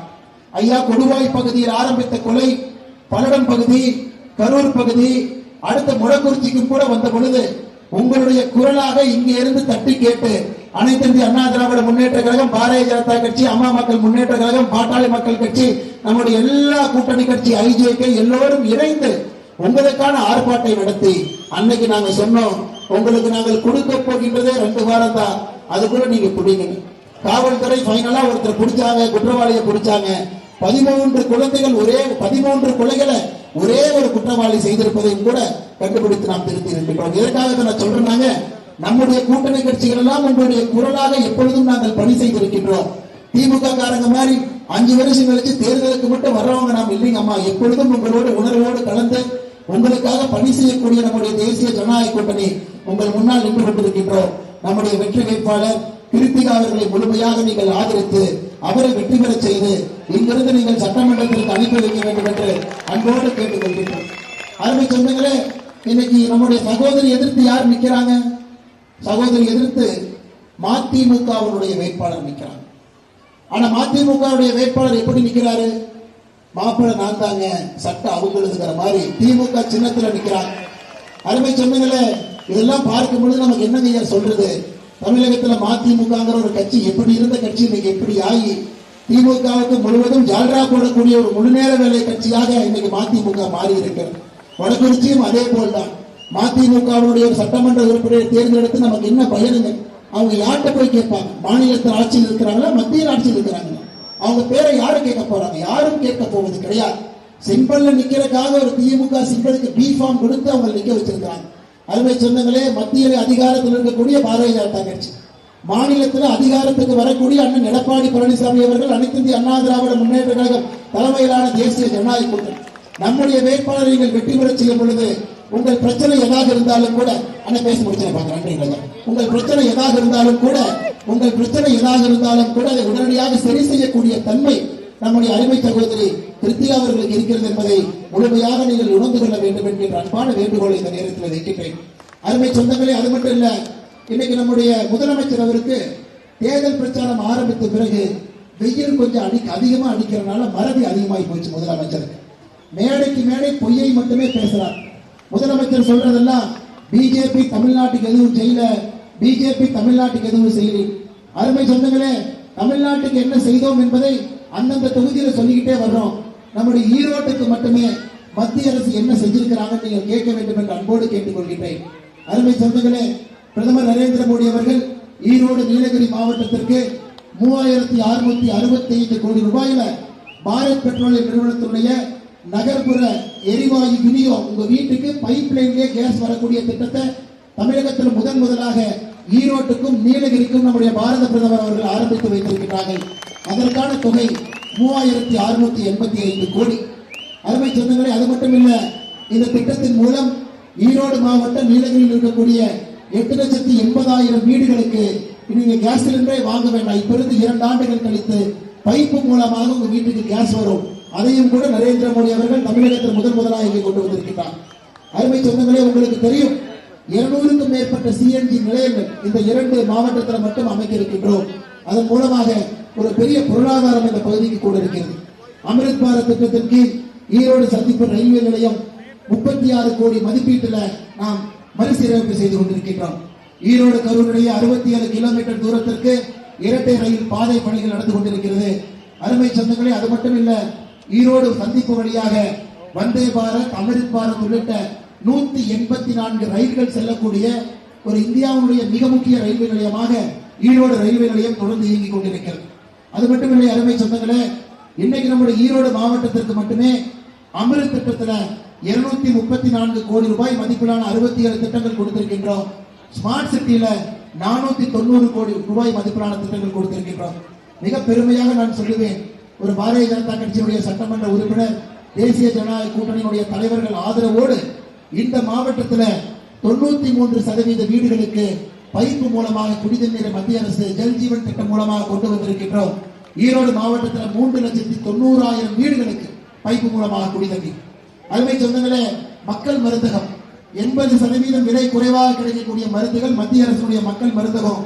ஐயா கொடுவாய் பகுதியில் ஆரம்பித்த கொலை பல்லடம் பகுதி, கரூர் பகுதி, அடுத்த மொடக்குறிச்சிக்கு கூட வந்த பொழுது உங்களுடைய குரலாக இங்கே இருந்து தட்டி கேட்டு அனைத்து இந்திய அண்ணா திராவிட முன்னேற்ற கழகம் பாரதிய பாரதிய ஜனதா கட்சி, அம்மா மக்கள் முன்னேற்ற கழகம், பாட்டாளி மக்கள் கட்சி, நம்முடைய எல்லா கூட்டணி கட்சி ஐஜேகே எல்லோரும் இணைந்து உங்களுக்கான ஆர்ப்பாட்டம் நடத்தி அன்னைக்கு நாங்க சொன்னோம், உங்களுக்கு நாங்கள் கொடுக்க போகின்றதே 2 வாரம் தான், அதுக்குள்ள நீங்க பிடிங்க. காவல்துறை ஃபைனலா ஒருத்தர் பிடிச்சாங்க, குற்றவாளியை பிடிச்சாங்க. 13 குழந்தைகள் 13 கொலைகளை ஒரே ஒரு குற்றவாளி செய்திருப்பதையும் கூட கண்டுபிடித்து நாம் திருத்தி இருக்கின்றோம். எதற்காக நான் சொல்றேன்னாங்க, நம்முடைய கூட்டணி கட்சிகள் எல்லாம் உங்களுடைய குரலாக எப்பொழுதும் நாங்கள் பணி செய்திருக்கின்றோம். திமுக காரங்க மாதிரி 5 வருஷம் கழிச்சு தேர்தலுக்கு மட்டும் வர்றவங்க நாம் இல்லைங்க அம்மா. எப்பொழுதும் உங்களோட உணர்வோடு கலந்து உங்களுக்காக பணி செய்யக்கூடிய நம்முடைய தேசிய ஜனநாயக கூட்டணி உங்கள் முன்னால் நின்று கொண்டிருக்கின்றோம். நம்முடைய வெற்றி வேட்பாளர் கிருத்திகா அவர்களை முழுமையாக நீங்கள் ஆதரித்து அவரை வெற்றி பெற செய்து இங்கிருந்து நீங்கள் சட்டமன்றத்திற்கு அனுப்பி வைக்க வேண்டும் என்று அன்போடு கேட்டுக்கொள்கின்றோம். அருமை சொந்தங்களே, இன்னைக்கு நம்முடைய சகோதரி எதிர்த்து யார் நிற்கிறாங்க? சகோதரி எதிர்த்து மதிமுகவுடைய வேட்பாளர் நிற்கிறாங்க. ஆனா மதிமுகவுடைய வேட்பாளர் எப்படி நிற்கிறாரு? மாப்பிள்ளை நான் தாங்க, சட்டம் அவங்களுங்கிற மாதிரி திமுக சின்னத்துல நிற்கிறாங்க. அருமை சொந்தங்களே, இதெல்லாம் பார்க்கும் பொழுது நமக்கு என்னங்க சொல்றது? தமிழகத்துல மதிமுகங்கிற ஒரு கட்சி எப்படி இருந்த கட்சி இன்னைக்கு எப்படி ஆகி திமுகவுக்கு முழுவதும் ஜால்ரா போடக்கூடிய ஒரு முழுநேர வேலை கட்சியாக இன்னைக்கு மதிமுக மாறி இருக்கிறது. வடக்குறிச்சியும் அதே போல்தான். மதிமுகவுடைய ஒரு சட்டமன்ற உறுப்பினரை தேர்ந்தெடுத்து நமக்கு என்ன பயனுங்க? அவங்க யார்கிட்ட போய் கேட்பாங்க? மாநிலத்தில் ஆட்சியில் இருக்கிறாங்களா, மத்தியில் ஆட்சியில் இருக்கிறாங்களா? அவங்க பேரை யாரும் கேட்க போறாங்க? யாரும் கேட்க போவது கிடையாது. சிம்பிள்ல நிக்கிறதுக்காக ஒரு திமுக சிம்பிளுக்கு பி ஃபார்ம் கொடுத்து அவங்க நிக்க வச்சிருக்காங்க. அருமை சொந்தங்களே, மத்தியில் அதிகாரத்தில் இருக்கக்கூடிய பாரதிய ஜனதா கட்சி, மாநிலத்தில் அதிகாரத்துக்கு வரக்கூடிய அண்ணன் எடப்பாடி பழனிசாமி அவர்கள், அனைத்து இந்திய அண்ணா திராவிட முன்னேற்ற கழகம் தலைமையிலான தேசிய ஜனநாயக கூட்டணி நம்முடைய வேட்பாளரை நீங்கள் வெற்றி பெற செய்யும் பொழுது உங்கள் பிரச்சனை எதாக இருந்தாலும் கூட அண்ணன் பேச முடிச்சு உங்கள் பிரச்சனை எதாக இருந்தாலும் கூட அதை உடனடியாக சரி செய்யக்கூடிய தன்மை நம்முடைய அருமை சகோதரி கிருத்திகா அவர்களுக்கு இருக்கிறது என்பதை முழுமையாக நீங்கள் உணர்ந்து கொள்ள வேண்டும் என்கின்ற அன்பான வேண்டுகோளை இந்த நேரத்தில் வைக்கின்றேன். அருமை சொந்தங்களே, அது மட்டும் இல்ல, இன்னைக்கு நம்முடைய முதலமைச்சர் அவருக்கு தேர்தல் பிரச்சாரம் ஆரம்பித்த பிறகு வெயில் கொஞ்சம் அதிகமா அடிக்கிறதுனால மறதி அதிகமாகி போச்சு. முதலமைச்சருக்கு மேடைக்கு மேடை பொய்யை மட்டுமே பேசுறார். முதலமைச்சர் சொல்றதெல்லாம் பிஜேபி தமிழ்நாட்டுக்கு எதுவும் செய்யல, பிஜேபி தமிழ்நாட்டுக்கு எதுவும் செய்யல. அருமை சொந்தங்களே, தமிழ்நாட்டுக்கு என்ன செய்தோம் என்பதை அந்தந்த தொகுதியில சொல்லிக்கிட்டே வர்றோம். நம்முடைய ஈரோட்டுக்கு மட்டுமே மத்திய அரசு என்ன செஞ்சிருக்கிறாங்க நீங்கள் கேட்க வேண்டும் என்று அன்போடு கேட்டுக்கொள்கின்றேன். அருமை சொந்தங்களே, பிரதமர் நரேந்திர மோடி அவர்கள் ஈரோடு நீலகிரி மாவட்டத்திற்கு 3665 கோடி ரூபாயில பாரத் பெட்ரோலியம் நிறுவனத்தினுடைய நகர்ப்புற எரிவாயு விநியோகம், உங்க வீட்டுக்கு பைப் லைன்லயே கேஸ் வரக்கூடிய திட்டத்தை தமிழகத்தில் முதலாக ஈரோட்டுக்கும் நீலகிரிக்கும் நம்முடைய பாரத பிரதமர் அவர்கள் ஆரம்பித்து வைத்திருக்கிறார்கள். அதற்கான தொகை 3685 கோடி. அருமை சொந்தங்களே, அது மட்டும் இல்ல, இந்த திட்டத்தின் மூலம் ஈரோடு மாவட்டம் நீலகிரியில் இருக்கக்கூடிய 8,80,000 வீடுகளுக்கு நீங்க கேஸ் சிலிண்டரை வாங்க வேண்டாம். இப்ப இருந்து 2 ஆண்டுகள் கழித்து பைப்பு மூலமாக உங்க வீட்டுக்கு கேஸ் வரும். அதையும் கூட நரேந்திர மோடி அவர்கள் தமிழகத்தில் முதலாக இங்கே கொண்டு வந்திருக்கிறார். அருமை சொந்தங்களே, உங்களுக்கு தெரியும், 200க்கும் மேற்பட்ட சிஎன்ஜி நிலையங்கள் இந்த 2 மாவட்டத்தில் மட்டும் அமைக்க இருக்கின்றோம். அதன் மூலமாக ஒரு பெரிய பொருளாதாரம் இந்த பகுதிக்கு கூட இருக்கிறது. அமிர்த் பாரத் திட்டத்தின் கீழ் ஈரோடு சந்திப்பு ரயில்வே நிலையம் 36 கோடி மதிப்பீட்டில் நாம் மறுசீரமைப்பு செய்து கொண்டிருக்கின்றோம். ஈரோடு கரூருடைய 67 கிலோமீட்டர் தூரத்திற்கு இரட்டை ரயில் பாதை பணிகள் நடந்து கொண்டிருக்கிறது. அருமை சொந்தங்களே, அது மட்டும் இல்ல, ஈரோடு சந்திப்பு வழியாக வந்தே பாரத், அமிர்த் பாரத் உள்ளிட்ட 184 ரயில்கள் செல்லக்கூடிய ஒரு இந்தியாவுடைய மிக முக்கிய ரயில்வே நிலையமாக ஈரோடு ரயில்வே நிலையம் தொடர்ந்து இயங்கிக் கொண்டிருக்கிறது. அது மட்டுமில்லை, அருமை சொந்தங்களே, இன்னைக்கு நம்முடைய ஈரோடு மாவட்டத்திற்கு மட்டுமே அமிர்த் திட்டத்தில் 234 கோடி ரூபாய் மதிப்பிலான 67 திட்டங்கள் கொடுத்திருக்கின்றோம். ஸ்மார்ட் சிட்டியில 490 கோடி ரூபாய் மதிப்பிலான திட்டங்கள் கொடுத்திருக்கின்றோம். மிக பெருமையாக நான் சொல்லுவேன், ஒரு பாரதிய ஜனதா கட்சியுடைய சட்டமன்ற உறுப்பினர், தேசிய ஜனநாயக கூட்டணியினுடைய தலைவர்கள் ஆதரவோடு இந்த மாவட்டத்தில் 93% வீடுகளுக்கு பைப்பு மூலமாக குடிநீரை மத்திய அரசு ஜல் ஜீவன் திட்டம் மூலமாக கொண்டு வந்திருக்கின்றோம். ஈரோடு மாவட்டத்தில் 3,90,000 வீடுகளுக்கு பைப்பு மூலமாக குடிநீர். அருமை சொந்தங்களே, மக்கள் மருந்தகம் 80% விலை குறைவாக கிடைக்கக்கூடிய மருந்துகள் மத்திய அரசுடைய மக்கள் மருந்தகம்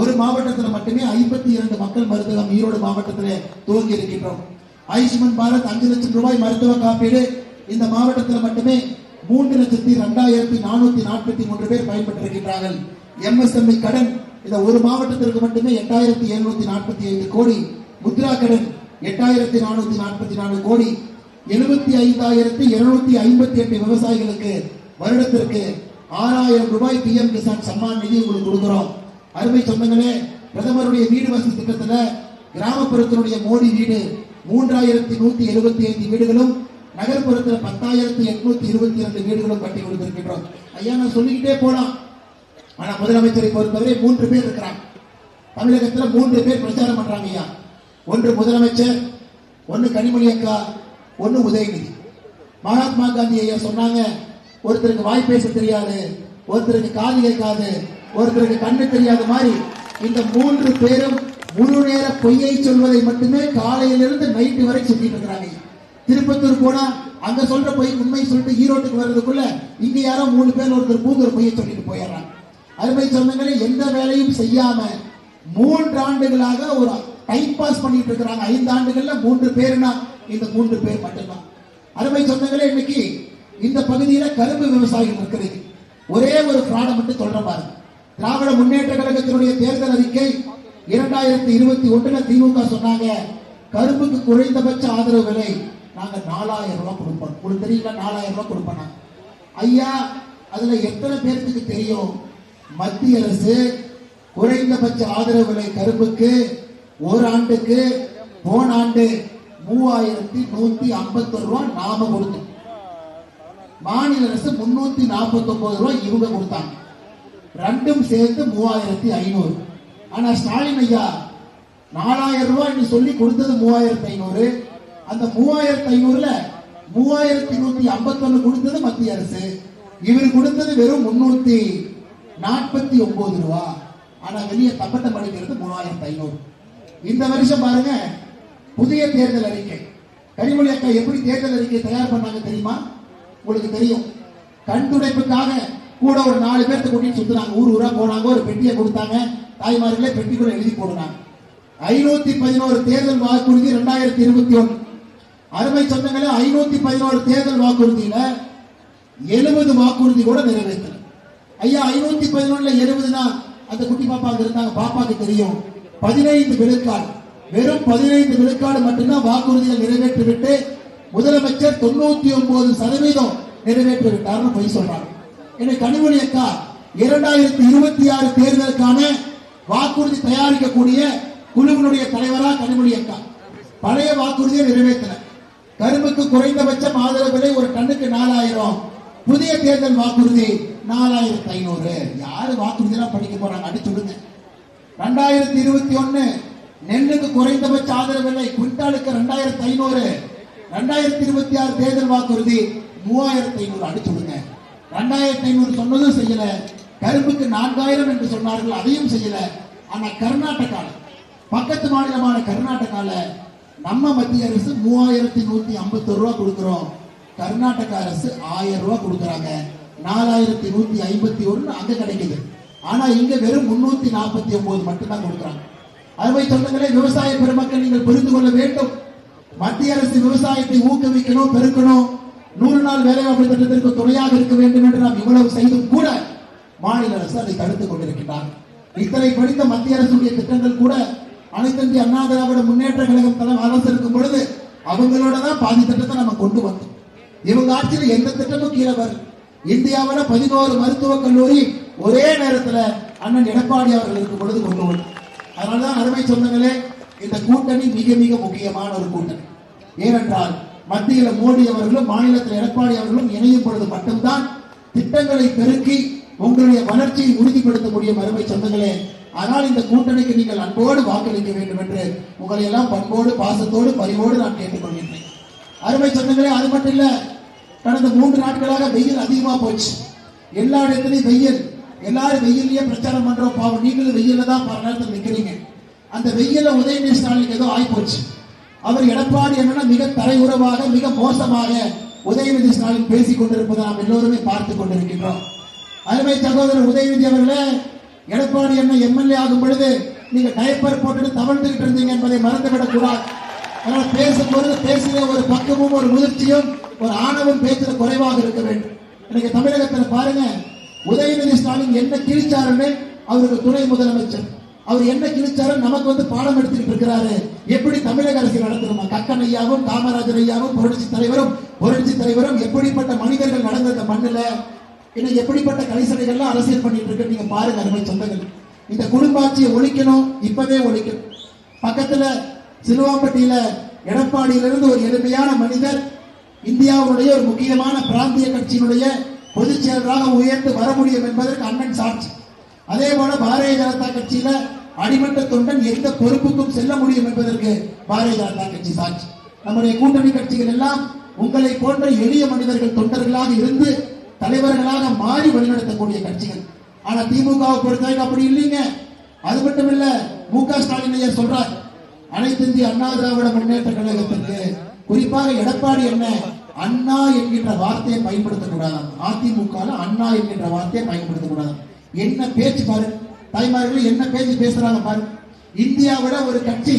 ஒரு மாவட்டத்தில் மட்டுமே 52 மக்கள் மருந்தகம் ஈரோடு மாவட்டத்தில் துவங்கி இருக்கின்றோம். ஆயுஷ்மான் பாரத் 5 லட்சம் ரூபாய் மருத்துவ காப்பீடு இந்த மாவட்டத்தில் மட்டுமே 3,02,443 பேர் பயன்பெற்றிருக்கின்றார்கள். MSME கடன் இந்த ஒரு மாவட்டத்திற்கு மட்டுமே 8745 கோடி, முத்ரா கடன் 8444 கோடி, 75,258 விவசாயிகளுக்கு வருடத்திற்கு 6000 ரூபாய் PM கிசான் சம்மான் நிதி உங்களுக்கு கொடுக்கிறோம். அருமை சொந்தங்களே, பிரதமருடைய வீடு வசதி திட்டத்துல கிராமப்புறத்தினுடைய மோடி வீடு 3175 வீடுகளும், நகர்ப்புறத்தில் 10,822 வீடுகளும் கட்டி கொடுத்திருக்கின்றோம். ஐயா, நான் சொல்லிக்கிட்டே போலாம். ஆனா முதலமைச்சரை பொறுத்தவரை 3 பேர் இருக்கிறாங்க. தமிழகத்துல 3 பேர் பிரச்சாரம் பண்றாங்க ஐயா. ஒன்று முதலமைச்சர், ஒன்னு கனிமொழி அக்கா, ஒன்னு உதயநிதி. மகாத்மா காந்தி ஐயா சொன்னாங்க, ஒருத்தருக்கு வாய் பேச தெரியாது, ஒருத்தருக்கு காது கேட்காது, ஒருத்தருக்கு கண்ணு தெரியாத மாதிரி இந்த 3 பேரும் முழு நேர பொய்யை சொல்வதை மட்டுமே காலையிலிருந்து நைட்டு வரை சொல்லிட்டு இருக்கிறாங்க. திருப்பத்தூர் போனா அங்க சொல்ற பொய் உண்மை சொல்லிட்டு ஈரோட்டுக்கு வர்றதுக்குள்ள இங்க யாரோ 3 பேர் ஒருத்தர் பூங்குற பொய்யை சொல்லிட்டு போயிடுறாங்க. அருமை சொந்தங்களே, எந்த வேலையும் செய்யாம 3 ஆண்டுகளாக ஒரு டைம் பாஸ் பண்ணிட்டு இருக்கிறாங்க. 5 ஆண்டுகள்ல 3 பேர்னா இந்த 3 பேர் மட்டும்தான். அருமை சொந்தங்களே, இன்னைக்கு இந்த பகுதியில கரும்பு விவசாயிகள் இருக்கிறது. ஒரே ஒரு ஃப்ராட மட்டும் சொல்ற பாருங்க. திராவிட முன்னேற்ற கழகத்தினுடைய தேர்தல் அறிக்கை 2021 திமுக சொன்னாங்க, கரும்புக்கு குறைந்தபட்ச ஆதரவு விலை நாங்க 4000 ரூபாய் கொடுப்போம். உங்களுக்கு தெரியல, 4000 ரூபாய் கொடுப்போம். ஐயா, அதுல எத்தனை பேருக்கு தெரியும், மத்திய அரசு குறைந்தபட்ச ஆதரவு விலை கரும்புக்கு ஒரு ஆண்டுக்கு போன ஆண்டு 3151 ரூபாய் நாம கொடுத்தோம். மாநில அரசு 349 ரூபாய் இவங்க கொடுத்தாங்க. ரெண்டும் சேர்த்து 3500. ஆனா ஸ்டாலின் ஐயா 4000 ரூபாய் சொல்லி கொடுத்தது 3500. அந்த 3500ல 3151 கொடுத்தது மத்திய அரசு, இவர் கொடுத்தது வெறும் 349 ரூபாய். ஆனா வெளியே தப்பட்டம் அடிக்கிறது 3500. இந்த வருஷம் பாருங்க, புதிய தேர்தல் அறிக்கை. கனிமொழி அக்கா எப்படி தேர்தல் அறிக்கை தயார் பண்ணாங்க தெரியுமா? உங்களுக்கு தெரியும். கண் துடைப்புக்காக கூட ஒரு 4 பேர்த்த கூட்டிட்டு சுத்துறாங்க. ஊர் ஊரா போனாங்க, ஒரு பெட்டியை கொடுத்தாங்க. தாய்மார்களே பெட்டிக்குள்ள எழுதி போடுறாங்க. 511 தேர்தல் வாக்குறுதி 2021. அருமை சொந்தங்களே, 511 தேர்தல் வாக்குறுதியில 70 வாக்குறுதி கூட நிறைவேற்றல. ஐயா, 511ல 70னா அந்த குட்டி பாப்பாங்க இருந்தாங்க, பாப்பாக்கு தெரியும். 15 விழுக்காடு, வெறும் 15 விழுக்காடு மட்டும்தான் வாக்குறுதிகள் நிறைவேற்றிவிட்டு முதலமைச்சர் 99% நிறைவேற்றி விட்டார்னு போய் சொல்றாங்க. என்னை கனிமொழி அக்கா 2026 தேர்தலுக்கான வாக்குறுதி தயாரிக்கக்கூடிய குழுவினுடைய தலைவரா கனிமொழி அக்கா. பழைய வாக்குறுதியை நிறைவேற்றல. கரும்புக்கு குறைந்தபட்சம் ஆதரவு விலை ஒரு டன்னுக்கு 4000. புதிய தேர்தல் வாக்குறுதி 4500. யாரு வாக்குறுதி எல்லாம் படிக்க போறாங்க? அடிச்சுடுங்க. 2021 நெல்லுக்கு குறைந்தபட்ச ஆதரவு விலை குவிண்டாலுக்கு 2500. 2026 தேர்தல் வாக்குறுதி 3500. அடிச்சுடுங்க. 2500 சொன்னதும் செய்யல. கரும்புக்கு 4000 என்று சொன்னார்கள், அதையும் செய்யல. ஆனா கர்நாடகால, பக்கத்து மாநிலமான கர்நாடகால நம்ம மத்திய அரசு 3151 ரூபாய் கொடுக்கிறோம். கர்நாடக அரசு 1000 ரூபாய் கொடுக்கறாங்க. 4151 அங்க கிடைக்குது. ஆனா இங்க வெறும் 349 மட்டும்தான் கொடுக்கறாங்க. அருமை சொந்தங்களே, விவசாய பெருமக்கள் நீங்கள் புரிந்து கொள்ள வேண்டும். மத்திய அரசு விவசாயத்தை ஊக்குவிக்கணும், பெருக்கணும், 100 நாள் வேலைவாய்ப்பு திட்டத்திற்கு துணையாக இருக்க வேண்டும் என்று நாம் இவ்வளவு செய்தும் கூட மாநில அரசு அதை தடுத்துக் கொண்டிருக்கிறார். இத்தனை படித்த மத்திய அரசுடைய திட்டங்கள் கூட அனைத்து இந்திய அண்ணா திராவிட முன்னேற்ற கழகம் தலைமை அரசு இருக்கும் பொழுது அவங்களோட தான் பாதி திட்டத்தை நம்ம கொண்டு வந்தோம். இவங்க ஆட்சியில் எந்த திட்டமும் கீழே வரும். இந்தியாவில 11 மருத்துவக் கல்லூரி ஒரே நேரத்தில் அண்ணன் எடப்பாடி அவர்கள் இருக்கும் பொழுது கொண்டு வந்தோம். அதனாலதான் அருமை சொந்தங்களே, இந்த கூட்டணி மிக மிக முக்கியமான ஒரு கூட்டணி. ஏனென்றால் மத்தியில மோடி அவர்களும் மாநிலத்தில் எடப்பாடி அவர்களும் இணையும் பொழுது மட்டும்தான் திட்டங்களை பெருக்கி உங்களுடைய வளர்ச்சியை உறுதிப்படுத்த முடியும். அருமை சொந்தங்களே, ஆனால் இந்த கூட்டணிக்கு நீங்கள் அன்போடு வாக்களிக்க வேண்டும் என்று உங்களை எல்லாம் பண்போடு, பாசத்தோடு, பரிவோடு நான் கேட்டுக்கொள்கின்றேன். அருமை சொந்தங்களே, அது மட்டும் இல்ல, கடந்த 3 நாட்களாக வெயில் அதிகமா போச்சு. எல்லா இடத்துலயும் வெயில். எல்லாரும் வெயிலேயே பிரச்சாரம் பண்றோம். பாவம், நீங்களும் வெயில தான் பல நேரத்தில் நிக்கிறீங்க. அந்த வெயில உதயநிதி ஸ்டாலின் ஏதோ ஆயிப்போச்சு. அவர் எடப்பாடி என்னன்னா மிக தரையுறவாக, மிக மோசமாக உதயநிதி ஸ்டாலின் பேசிக் கொண்டிருப்பதை நாம் எல்லோருமே பார்த்துக் கொண்டிருக்கின்றோம். அருமை சகோதரர் உதயநிதி அவர்களே, எடப்பாடி என்ன எம்எல்ஏ ஆகும் பொழுது நீங்க டைப்பர் போட்டு தவழ்ந்துகிட்டு இருந்தீங்க என்பதை மறந்துவிடக் கூடாது. அதனால பேசும்பொழுது பேசுகிற ஒரு பக்கமும் ஒரு முதிர்ச்சியும் ஒரு ஆணவம் பேச்சுல குறைவாக இருக்க வேண்டும். இன்னைக்கு தமிழகத்தில் பாருங்க, உதயநிதி ஸ்டாலின் என்ன கிழிச்சாருன்னு அவருக்கு துணை முதலமைச்சர். அவர் என்ன கிழிச்சாரு நமக்கு வந்து பாடம் எடுத்துக்கிட்டு இருக்கிறாரு. எப்படி தமிழக அரசியல் நடத்தணுமா? கக்கன் ஐயாவும் காமராஜர் ஐயாவும் புரட்சி தலைவரும் எப்படிப்பட்ட மனிதர்கள் நடந்த இந்த மண்ணுல இன்னைக்கு எப்படிப்பட்ட கலைசனைகள்லாம் அரசியல் பண்ணிட்டு இருக்கு நீங்க பாருங்க அருமை சொந்தங்கள். இந்த குடும்பாட்சியை ஒழிக்கணும், இப்பவே ஒழிக்கணும். பக்கத்துல சிலுவாம்பட்டியில எடப்பாடியிலிருந்து ஒரு எளிமையான மனிதர் இந்தியாவுடைய ஒரு முக்கியமான பிராந்திய கட்சியினுடைய பொதுச் செயலராக உயர்ந்து வர முடியும் என்பதற்கு அண்ணன் சாட்சி. அதே போல பாரதிய ஜனதா கட்சியில அடிமட்ட தொண்டன் எந்த பொறுப்புக்கும் செல்ல முடியும் என்பதற்கு பாரதிய ஜனதா கட்சி சாட்சி. நம்முடைய கூட்டணி கட்சிகள் எல்லாம் உங்களை போன்ற எளிய மனிதர்கள் தொண்டர்களாக இருந்து தலைவர்களாக மாறி வழிநடத்தக்கூடிய கட்சிகள். ஆனா திமுகவை பொறுத்தவரைக்கும் அப்படி இல்லைங்க. அது மட்டும் இல்ல, மு.க. ஸ்டாலின் ஐயா சொல்றார், அனைத்து இந்திய அண்ணா திராவிட முன்னேற்ற கழகத்திற்கு குறிப்பாக எடப்பாடி என்ன அண்ணா என்கின்ற வார்த்தையை பயன்படுத்தக்கூடாது. அதிமுக அண்ணா என்கின்ற வார்த்தையை பயன்படுத்தக்கூடாது. என்ன பேச்சு பாரு, தாய்மார்கள் என்ன பேச்சு பேசுறாங்க பாரு. இந்தியாவிட ஒரு கட்சி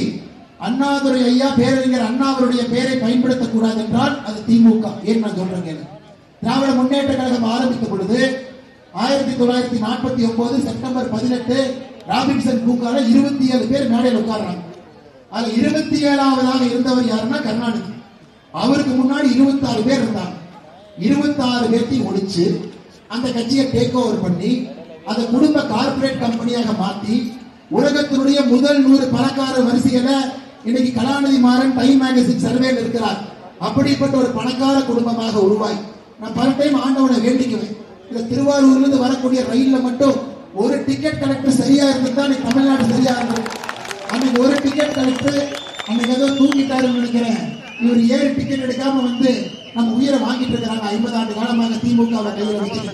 அண்ணாதுரை ஐயா பேரறிஞர் அண்ணா அவருடைய பெயரை பயன்படுத்தக்கூடாது என்றால் அது திமுக. ஏன் நான் சொல்றேன், திராவிட முன்னேற்ற கழகம் ஆரம்பித்த பொழுது 1949 செப்டம்பர் 18 ராபின்சன் பூங்கால 27 பேர் மேடையில் உட்கார்றாங்க. அதுல 27வது இருந்தவர் யாருன்னா கருணாநிதி. அவருக்கு முன்னாடி 26 பேர் இருந்தாங்க. 26 பேர்த்தையும் ஒழிச்சு அந்த கட்சியை டேக் ஓவர் பண்ணி அந்த குடும்ப கார்பரேட் கம்பெனியாக மாற்றி உலகத்தினுடைய முதல் 100 பணக்கார வரிசையில இன்னைக்கு கலாநிதி மாறன் டைம் மேகசின் சர்வேல இருக்கிறார். அப்படிப்பட்ட ஒரு பணக்கார குடும்பமாக உருவாய் நான் பல டைம் ஆண்டவனை வேண்டிக்குவேன். இந்த திருவாரூர்ல இருந்து வரக்கூடிய ரயில்ல மட்டும் ஒரு டிக்கெட் கலெக்டர் சரியா இருந்திருந்தா தமிழ்நாடு சரியா இருக்கும். அன்னைக்கு ஒரு டிக்கெட் கலெக்டர் அன்னைக்கு ஏதோ தூங்கிட்டாருன்னு நினைக்கிறேன். இவர் 7 டிக்கெட் எடுக்காம வந்து நம்ம உயிரை வாங்கிட்டு இருக்கிறாங்க. 50 ஆண்டு காலமாக திமுக கையில் வச்சுட்டு.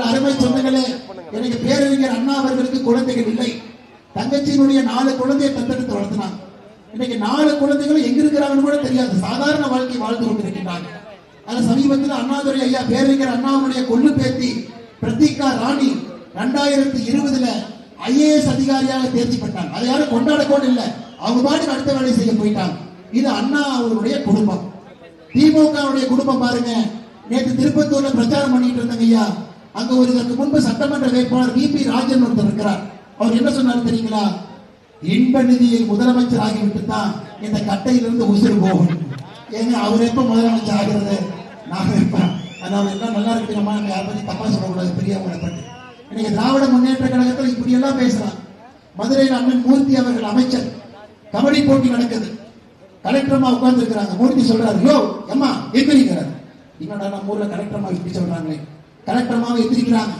அருமை சொந்தங்களே, எனக்கு பேரறிஞர் அண்ணா அவர்களுக்கு குழந்தைகள் இல்லை. தங்கச்சியினுடைய 4 குழந்தையை தத்தெடுத்து வளர்த்தினாங்க. இன்னைக்கு 4 குழந்தைகளும் எங்க இருக்கிறாங்கன்னு கூட தெரியாது. சாதாரண வாழ்க்கை வாழ்ந்து கொண்டிருக்கிறாங்க. அது சமீபத்தில் அண்ணாதுரை ஐயா பேரறிஞர் அண்ணாவுடைய கொள்ளு பேத்தி பிரதீகா ராணி 2020 IAS அதிகாரியாக தேர்ச்சி பெற்றாங்க. அதை யாரும் கொண்டாட கூட இல்லை. அவங்க பாட்டுக்கு அடுத்த வேலை செய்ய போயிட்டாங்க. இது அண்ணா அவருடைய குடும்பம். திமுகவுடைய குடும்பம் பாருங்க. நேற்று திருப்பத்தூர்ல பிரச்சாரம் பண்ணிட்டு இருந்தாங்க ஐயா. அங்க ஒரு இதற்கு முன்பு சட்டமன்ற வேட்பாளர் VP ராஜன் ஒருத்தர் இருக்கிறார். அவர் என்ன சொன்னார் தெரியுங்களா? இன்ப நிதியில் முதலமைச்சர் ஆகிவிட்டு தான் இந்த கட்டையிலிருந்து உசுறு போகும். ஏங்க அவர் எப்ப முதலமைச்சர் ஆகிறது? நாங்க இருப்போம். அதனால எல்லாம் நல்லா இருக்கிறோமா? நம்ம யாரை பத்தி தப்பா சொல்லக்கூடாது. பெரியவங்களை பற்றி இன்னைக்கு திராவிட முன்னேற்ற கழகத்தில் இப்படி எல்லாம் பேசுறாங்க. மதுரையில் அண்ணன் மூர்த்தி அவர்கள் அமைச்சர். கபடி போட்டி நடக்குது. கலெக்டர் அம்மா உட்கார்ந்து இருக்கிறாங்க. மூர்த்தி சொல்றாரு, யோ அம்மா எந்திரிக்கிறார். என்னடா நம்ம ஊர்ல கலெக்டர் அம்மா இப்படி சொல்றாங்களே. கலெக்டர் அம்மாவை எந்திரிக்கிறாங்க.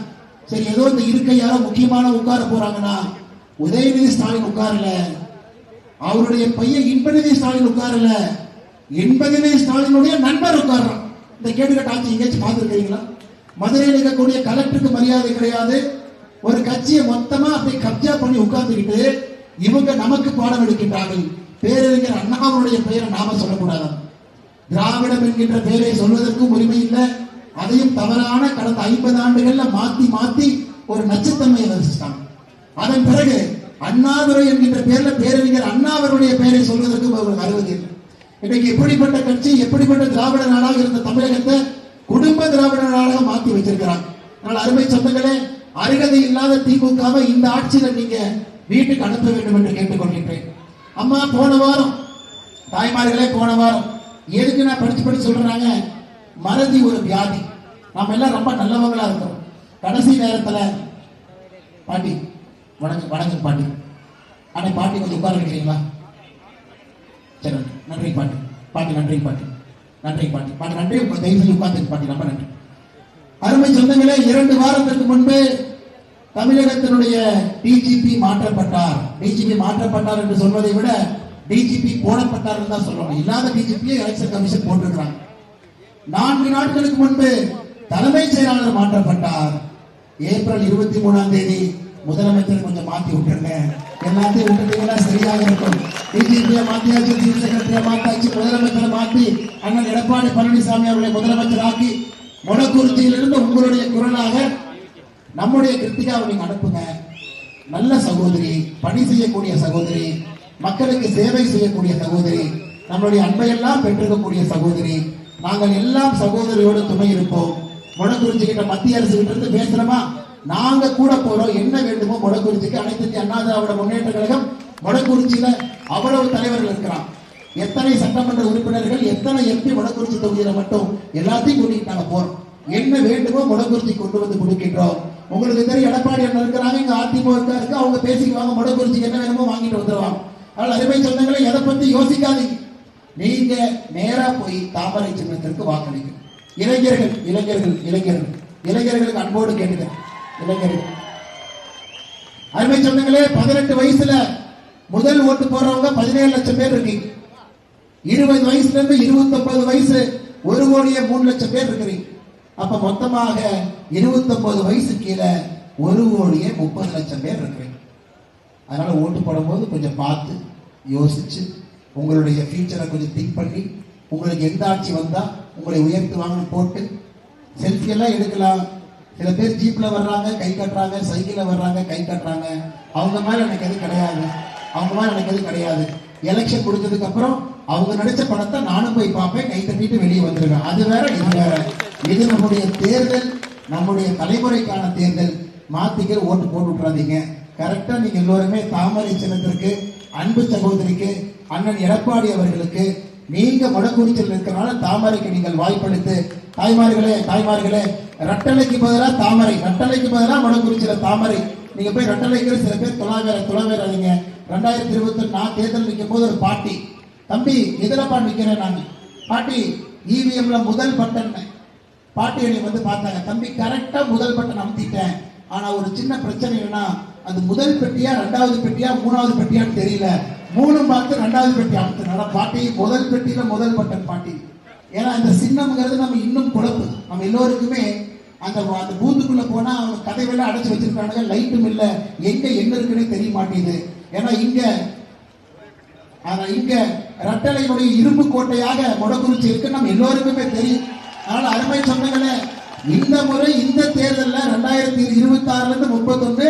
சரி, ஏதோ இந்த இருக்கை யாரோ முக்கியமான உட்கார போறாங்கன்னா உதயநிதி ஸ்டாலின் உட்காரல, அவருடைய பையன் இன்பநிதி ஸ்டாலின் உட்காரல, இன்பநிதி ஸ்டாலினுடைய நண்பர் உட்கார்றான். இந்த கேடுகட்ட ஆட்சி எங்கேயாச்சும் பார்த்துருக்கீங்களா? மதுரையில் இருக்கக்கூடிய கலெக்டருக்கு மரியாதை கிடையாது. ஒரு கட்சியை மொத்தமா அப்படி கப்ஜா பண்ணி உட்கார்ந்துக்கிட்டு இவங்க நமக்கு பாடம் எடுக்கின்றார்கள். பேரறிஞர் அண்ணாவுடைய பெயரை நாம சொல்லக்கூடாது. திராவிடம் என்கின்ற பெயரை சொல்வதற்கும் உரிமை இல்லை. அதையும் தவறான கடந்த 50 ஆண்டுகள்ல மாத்தி ஒரு நச்சுத்தன்மையை வசிச்சிட்டாங்க. அதன் பிறகு அண்ணாதுரை என்கின்ற பேர்ல பேரறிஞர் அண்ணாவருடைய பெயரை சொல்வதற்கு ஒரு அருகதை இல்லை. இன்னைக்கு எப்படிப்பட்ட கட்சி, எப்படிப்பட்ட திராவிட நாடாக இருந்த தமிழகத்தை குடும்ப திராவிட நாடாக மாற்றி வச்சிருக்கிறாங்க. அதனால் அருமை சொந்தங்களே, அருகதை இல்லாத திமுகவை இந்த ஆட்சியில நீங்க வீட்டுக்கு அனுப்ப வேண்டும் என்று கேட்டுக்கொள்கின்றேன். அம்மா போன வாரம், தாய்மார்களே போன வாரம் எதுக்கு நான் படிச்சு சொல்றாங்க, மறதி ஒரு வியாதி. நாம எல்லாம் ரொம்ப நல்லவங்களா இருக்கிறோம். கடைசி நேரத்துல பாட்டி வணக்கம் பாட்டி. ஆனா பாட்டி கொஞ்சம் உட்கார வைக்கிறீங்களா? சரி, நன்றி பாட்டி. நன்றி பாட்டி. நன்றி தயவு செஞ்சு உட்கார்ந்து பாட்டி. ரொம்ப நன்றி. அருமை சொந்தங்களே, 2 வாரத்திற்கு முன்பு தமிழகத்தினுடைய டிஜிபி மாற்றப்பட்டார். டிஜிபி மாற்றப்பட்டார் என்று சொல்வதை விட டிஜிபி போடப்பட்டார் என்று தான் சொல்லணும். இல்லாத டிஜிபியை எலெக்ஷன் கமிஷன் போட்டிருக்கிறாங்க. 4 நாட்களுக்கு முன்பு தலைமைச் செயலாளர் மாற்றப்பட்டார். ஏப்ரல் 23ஆம் தேதி முதலமைச்சர் கொஞ்சம் மாத்தி விட்டுருங்க, எல்லாத்தையும் விட்டுட்டீங்கன்னா சரியாக இருக்கும். டிஜிபியை மாத்தியாச்சு, சீஃப் செக்ரட்டரியை மாத்தாச்சு, முதலமைச்சரை மாத்தி அண்ணன் எடப்பாடி பழனிசாமி அவர்களை முதலமைச்சர் ஆக்கி மொடக்குறிச்சியிலிருந்து உங்களுடைய குரலாக நம்முடைய கிருத்திகாவை நீங்க அனுப்புங்க. நல்ல சகோதரி, பணி செய்யக்கூடிய சகோதரி, மக்களுக்கு சேவை செய்யக்கூடிய சகோதரி, நம்மளுடைய அன்பையெல்லாம் பெற்றிருக்கக்கூடிய சகோதரி. நாங்கள் எல்லாம் சகோதரியோடு துணை இருப்போம். மொடக்குறிச்சி கிட்ட மத்திய அரசு கிட்ட இருந்து பேசுறோமா, நாங்க கூட போறோம். என்ன வேண்டுமோ மொடக்குறிச்சிக்கு அனைத்து இந்திய அண்ணா திராவிட முன்னேற்ற கழகம் மொடக்குறிச்சியில அவ்வளவு தலைவர்கள் இருக்கிறான். எத்தனை சட்டமன்ற உறுப்பினர்கள், எத்தனை எம்பி மொடக்குறிச்சி தொகுதியில மட்டும் எல்லாத்தையும் கூட்டிட்டு நாங்க போறோம். என்ன வேண்டுமோ மொடக்குறிச்சி கொண்டு வந்து கொடுக்கின்றோம். உங்களுக்கு தெரியும், எடப்பாடி அண்ணன் இருக்கிறாங்க, இங்க அதிமுக இருக்கு, அவங்க பேசிக்குவாங்க, மொடக்குறிச்சிக்கு என்ன வேணுமோ வாங்கிட்டு வந்துருவாங்க. அதனால அருமை சொந்தங்களை எதை பத்தி யோசிக்காதீங்க. நீங்க நேரா போய் தாமரை சின்னத்திற்கு வாக்களிக்கணும். இளைஞர்கள் இளைஞர்கள் இளைஞர்கள் இளைஞர்களுக்கு அன்போடு கேட்டுக்க. இளைஞர்கள் அருமை சொந்தங்களே, 18 வயசுல முதல் ஓட்டு போறவங்க 17 லட்சம் பேர் இருக்கீங்க. 20 வயசுல இருந்து 29 வயசு 1,03,00,000 பேர் இருக்கிறீங்க. அப்ப மொத்தமாக 29 வயசு கீழே 1,30,00,000 பேர் இருக்கிறீங்க. அதனால ஓட்டு போடும்போது கொஞ்சம் பார்த்து யோசிச்சு உங்களுடைய ஃபியூச்சரை கொஞ்சம் திங்க் பண்ணி, உங்களுக்கு எந்த ஆட்சி வந்தா உங்களை உயர்த்துவாங்கன்னு போட்டு செல்ஃபி எல்லாம் எடுக்கலாம். சில பேர் ஜீப்ல வர்றாங்க கை கட்டுறாங்க, சைக்கிள்ல வர்றாங்க கை கட்டுறாங்க. அவங்க மேல எனக்கு எது கிடையாது, அவங்க மேல எனக்கு எது கிடையாது. எலெக்ஷன் கொடுத்ததுக்கு அப்புறம் அவங்க நடிச்ச படத்தை நானும் போய் பார்ப்பேன், கை தட்டிட்டு வெளியே வந்துருவேன். அது வேற இது வேற. இது நம்முடைய தேர்தல், நம்முடைய தலைமுறைக்கான தேர்தல். மாத்திக்கிற ஓட்டு போட்டு விட்டுறாதீங்க. கரெக்டா நீங்க எல்லோருமே தாமரை சின்னத்திற்கு, அன்பு சகோதரிக்கு, அண்ணன் எடப்பாடி அவர்களுக்கு, நீங்க மொடக்குறிச்சியில் இருக்கிறனால தாமரைக்கு நீங்கள் வாய்ப்பளித்து, தாய்மார்களே ரட்டளைக்கு பதிலா தாமரை, ரட்டளைக்கு பதிலா மொடக்குறிச்சியில தாமரை. நீங்க போய் ரட்டளைக்கு சில பேர் துளாவேறாதீங்க. 2021 நான் தேர்தல் நிற்கும் போது ஒரு பாட்டி, தம்பி எதிரப்பா நிக்கிறேன் நான், பாட்டி இவிஎம்ல முதல் பட்டன். பாட்டி என்னை வந்து பார்த்தாங்க, தம்பி கரெக்டா முதல் பட்டன் அமுத்திட்டேன், ஆனா ஒரு சின்ன பிரச்சனை என்னன்னா அது முதல் பெட்டியா 2வது பெட்டியா 3வது பெட்டியான்னு தெரியல, 3 பார்த்து 2வது பெட்டி அமுத்தினால பாட்டி முதல் பெட்டியில முதல் பட்டன் பாட்டி. ஏன்னா அந்த சின்னம்ங்கிறது நம்ம இன்னும் குழப்பு. நம்ம எல்லோருக்குமே அந்த பூத்துக்குள்ள போனா அவங்க கதைவெல்லாம் அடைச்சு வச்சிருக்காங்க, லைட்டும் இல்ல, எங்க என்ன இருக்குன்னு தெரிய மாட்டேங்குது. ஏன்னா இங்க ரட்டளையினுடைய இரும்பு கோட்டையாக மொடக்குறிச்சி இருக்கு, நம்ம எல்லோருக்குமே தெரியும். அதனால அருமை சொந்தங்களே, இந்த முறை இந்த தேர்தல்ல 2026ல இருந்து 31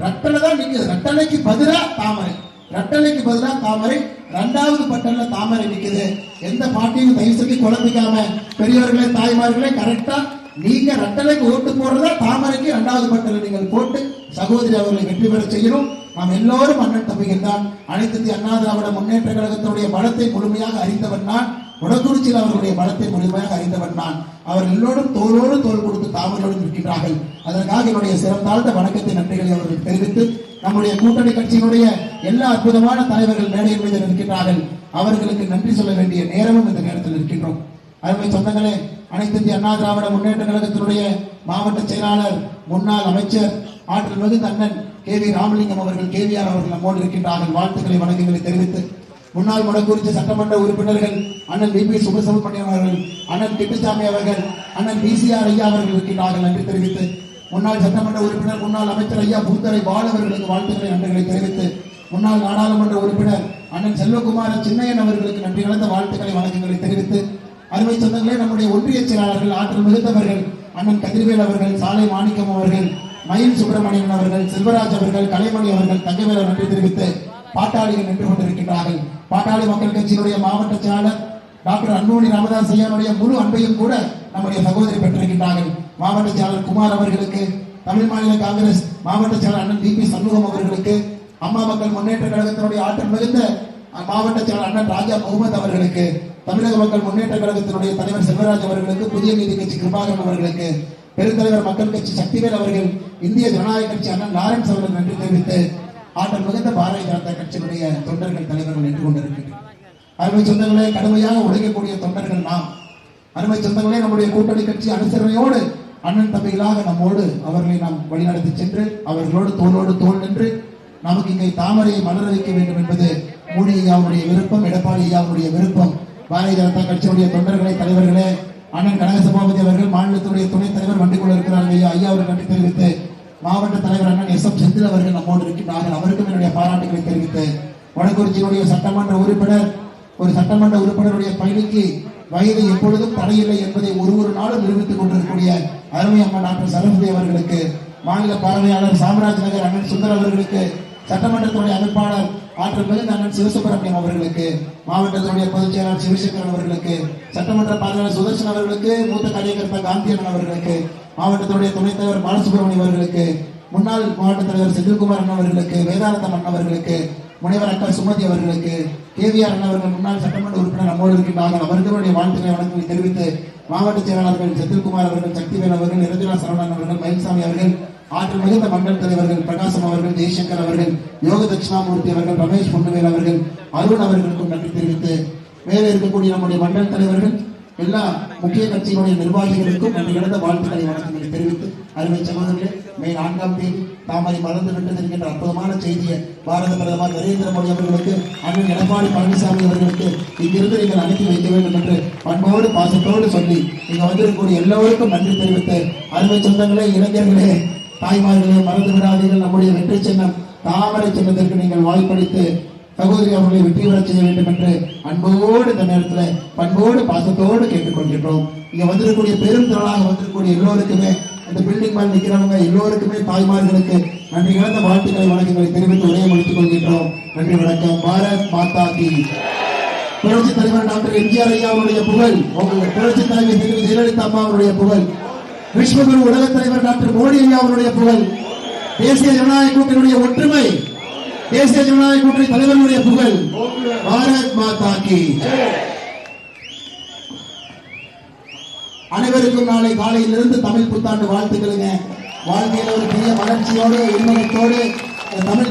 ரட்டளை தான் நிக்குது. ரட்டளைக்கு பதிலா தாமரை, ரட்டளைக்கு பதிலா தாமரை, 2வது பட்டன்ல தாமரை நிக்குது. எந்த பாட்டியும் தயவு செஞ்சு குழப்பிக்காம, பெரியவர்களே தாய்மார்களே, கரெக்டா நீங்க ரட்டளைக்கு ஓட்டு போடுறதா தாமரைக்கு 2வது பட்டன்ல நீங்கள் போட்டு சகோதரி அவர்களை வெற்றி பெற செய்யணும். நாம் எல்லோரும் அண்ணன் தம்பிகள் தான். அனைத்து இந்திய அண்ணா திராவிட முன்னேற்ற கழகத்தினுடைய பலத்தை முழுமையாக அறிந்தவன் நான். மொடக்குறிச்சியில் அவர்களுடைய பலத்தை முழுமையாக அறிந்தவன் நான். அவர்கள் எல்லோரும் தோளோடு தோள் கொடுத்து தாமரையோடு இருக்கின்றார்கள். அதற்காக என்னுடைய சிறந்தாழ்ந்த வணக்கத்தை, நன்றிகளை அவர்களுக்கு தெரிவித்து, நம்முடைய கூட்டணி கட்சியினுடைய எல்லா அற்புதமான தலைவர்கள் மேடையின் மீது இருக்கின்றார்கள். அவர்களுக்கு நன்றி சொல்ல வேண்டிய நேரமும் இந்த நேரத்தில் இருக்கின்றோம். அருமை சொந்தங்களே, அனைத்து இந்திய அண்ணா திராவிட முன்னேற்ற கழகத்தினுடைய மாவட்ட செயலாளர், முன்னாள் அமைச்சர், ஆற்றல் மிகுந்த அண்ணன் KV ராமலிங்கம் அவர்கள், KVR அவர்கள் நம்மோடு இருக்கின்றார்கள். வாழ்த்துக்களை வணக்கங்களை தெரிவித்து, முன்னாள் மொடக்குறிச்சி சட்டமன்ற உறுப்பினர்கள் அண்ணன் VP சுப்பிரமணியன் அவர்கள், அண்ணன் கிட்டுசாமி அவர்கள், அண்ணன் BCR ஐயா அவர்கள் இருக்கின்றார்கள். நன்றி தெரிவித்து, முன்னாள் சட்டமன்ற உறுப்பினர், முன்னாள் அமைச்சர் ஐயா பூத்தரை பால் அவர்களுக்கு வாழ்த்துக்களை நன்றிகளை தெரிவித்து, முன்னாள் நாடாளுமன்ற உறுப்பினர் அண்ணன் செல்வகுமார சின்னையன் அவர்களுக்கு நன்றி கலந்த வாழ்த்துக்களை வணக்கங்களை தெரிவித்து, அருமை சொந்தங்களே, நம்முடைய ஒன்றிய செயலாளர்கள், ஆற்றல் மிகுந்தவர்கள் அண்ணன் கதிர்வேல் அவர்கள், சாலை மாணிக்கம் அவர்கள், மயில் சுப்பிரமணியன் அவர்கள், செல்வராஜ் அவர்கள், கலைமணி அவர்கள், தங்கவேல் நன்றி தெரிவித்து, பாட்டாளிகள் நின்று கொண்டிருக்கின்றார்கள். பாட்டாளி மக்கள் கட்சியினுடைய மாவட்ட செயலாளர் டாக்டர் அன்புமணி ராமதாஸ் ஐயாவுடைய முழு அன்பையும் கூட நம்முடைய சகோதரி பெற்றிருக்கின்றார்கள். மாவட்ட செயலாளர் குமார் அவர்களுக்கு, தமிழ் மாநில காங்கிரஸ் மாவட்ட செயலாளர் அண்ணன் VP சண்முகம் அவர்களுக்கு, அம்மா மக்கள் முன்னேற்ற கழகத்தினுடைய ஆற்றல் மிகுந்த மாவட்ட செயலாளர் அண்ணன் ராஜா முகமது அவர்களுக்கு, தமிழக மக்கள் முன்னேற்ற கழகத்தினுடைய தலைவர் செல்வராஜ் அவர்களுக்கு, புதிய நீதி கட்சி கிருபாகரன் அவர்களுக்கு, பெருந்தலைவர் மக்கள் கட்சி சக்திவேல் அவர்கள், இந்திய ஜனநாயக கட்சி அண்ணன் லாரன்ஸ் அவர்கள் நன்றி தெரிவித்து, ஆற்றல் மிகுந்த பாரதிய ஜனதா கட்சியினுடைய தொண்டர்கள் தலைவர்கள் நின்று கொண்டிருக்கின்றனர். அருமை சொந்தங்களே, கடுமையாக உழைக்கக்கூடிய தொண்டர்கள் நாம். அருமை சொந்தங்களே, நம்முடைய கூட்டணி கட்சி அனுசரணையோடு அண்ணன் தம்பிகளாக நம்மோடு அவர்களை நாம் வழிநடத்தி சென்று, அவர்களோடு தோளோடு தோள் நின்று நமக்கு இங்கே தாமரையை மலர வைக்க வேண்டும் என்பது மோடி ஐயாவுடைய விருப்பம், எடப்பாடி ஐயாவுடைய விருப்பம். பாரதிய ஜனதா கட்சியுடைய தொண்டர்களே, தலைவர்களே, அண்ணன் கனக சபாபதி அவர்கள் மாநிலத்துடைய துணைத் தலைவர் வண்டிக்குள்ள இருக்கிறார்கள் ஐயா, ஐயா அவர்கள் நன்றி தெரிவித்து, மாவட்ட தலைவர் அண்ணன் SM செந்தில் அவர்கள் நம்மோடு இருக்கின்றார்கள். அவருக்கும் என்னுடைய பாராட்டுகளை தெரிவித்து, மொடக்குறிச்சியினுடைய சட்டமன்ற உறுப்பினர், ஒரு சட்டமன்ற உறுப்பினருடைய பயணிக்கு வயது எப்பொழுதும் தடையில்லை என்பதை ஒரு நாளும் நிரூபித்துக் கொண்டிருக்கக்கூடிய அருமை அம்மா டாக்டர் சரஸ்வதி அவர்களுக்கு, மாநில பார்வையாளர் சாம்ராஜ் நகர் அண்ணன் சுந்தர் அவர்களுக்கு, சட்டமன்றத்துடைய அமைப்பாளர் ஆற்றல் மிகுந்த அண்ணன் சிவசுப்பிரமணியம் அவர்களுக்கு, மாவட்டத்தினுடைய பொதுச் செயலாளர் சிவசங்கரன் அவர்களுக்கு, சட்டமன்ற பார்வையாளர் சுதர்சன் அவர்களுக்கு, மூத்த காரியகர்த்தா காந்தியன் அவர்களுக்கு, மாவட்டத்துடைய துணைத் தலைவர் பாலசுப்ரமணியம் அவர்களுக்கு, முன்னாள் மாவட்ட தலைவர் செந்தில்குமார் அண்ணா அவர்களுக்கு, வேதானந்தம் அண்ணா அவர்களுக்கு, முனைவர் அக்கா சுமதி அவர்களுக்கு, கேவிஆர் அண்ணா அவர்கள் முன்னாள் சட்டமன்ற உறுப்பினர் நம்மோடு இருக்கின்றார்கள். அவர்களுடைய வாழ்த்துக்களை வணக்கங்களை தெரிவித்து மாவட்ட செயலாளர்கள் செந்தில்குமார் அவர்கள், சக்திவேல் அவர்கள், நிரஞ்சனா சரவணன் அவர்கள், மயில்சாமி அவர்கள், ஆற்றல் மிகுந்த மண்டல தலைவர்கள் பிரகாசம் அவர்கள், ஜெய்சங்கர் அவர்கள், யோக தட்சிணாமூர்த்தி அவர்கள், ரமேஷ் பொன்னுவேல் அவர்கள், அருண் அவர்களுக்கும் நன்றி தெரிவித்து மேலே இருக்கக்கூடிய நம்முடைய மண்டல தலைவர்கள் எல்லா முக்கிய கட்சிகளுடைய நிர்வாகிகளுக்கும் நன்றி கிடந்த வாழ்த்துக்களை வணக்கங்களை தெரிவித்து அருமை சகோதரர்களே, மே 4ஆம் தேதி தாமரை மலர்ந்து விட்டது என்கின்ற அற்புதமான செய்தியை பாரத பிரதமர் நரேந்திர மோடி அவர்களுக்கு, அண்ணன் எடப்பாடி பழனிசாமி அவர்களுக்கு இங்கிருந்து நீங்கள் அனுப்பி வைக்க வேண்டும் என்று பண்போடு பாசத்தோடு சொல்லி இங்க வந்திருக்கக்கூடிய எல்லோருக்கும் நன்றி தெரிவித்து அருமை சொந்தங்களே, இளைஞர்களே, தாய்மார்களே, மறந்து விடாதீர்கள். நம்முடைய வெற்றி சின்னம் தாமரை சின்னத்திற்கு நீங்கள் வாய்ப்பளித்து சகோதரி அவர்களை வெற்றி பெற செய்ய வேண்டும் என்று அன்போடு இந்த நேரத்தில் பண்போடு பாசத்தோடு கேட்டுக்கொள்கின்றோம். இங்க வந்திருக்கக்கூடிய பெரும் திரளாக வந்திருக்கக்கூடிய எல்லோருக்குமே, இந்த பில்டிங் மேல் நிற்கிறவங்க எல்லோருக்குமே தாய்மார்களுக்கு நன்றி கலந்த வாழ்த்துக்களை வணக்கங்களை தெரிவித்து உரையை முடித்துக் கொள்கின்றோம். நன்றி, வணக்கம். பாரத் மாதா கி. புரட்சி தலைவர் டாக்டர் எம்ஜிஆர் ஐயா அவருடைய புகழ், உங்களுடைய புரட்சி தலைவர் திருமதி ஜெயலலிதா அம்மா அவருடைய புகழ், விஸ்வகுரு உலகத் தலைவர் டாக்டர் மோடி ஐயா அவருடைய புகழ், தேசிய ஜனநாயக கூட்டணியுடைய ஒற்றுமை, தேசிய ஜனநாயக கூட்டணி தலைவர்களுடைய புகழ். பாரத் மாதா கி. அனைவருக்கும் நாளை காலையிலிருந்து தமிழ் புத்தாண்டு வாழ்த்துக்களுங்க. வாழ்க்கையில ஒரு பெரிய வளர்ச்சியோடு, இன்பத்தோடு தமிழ்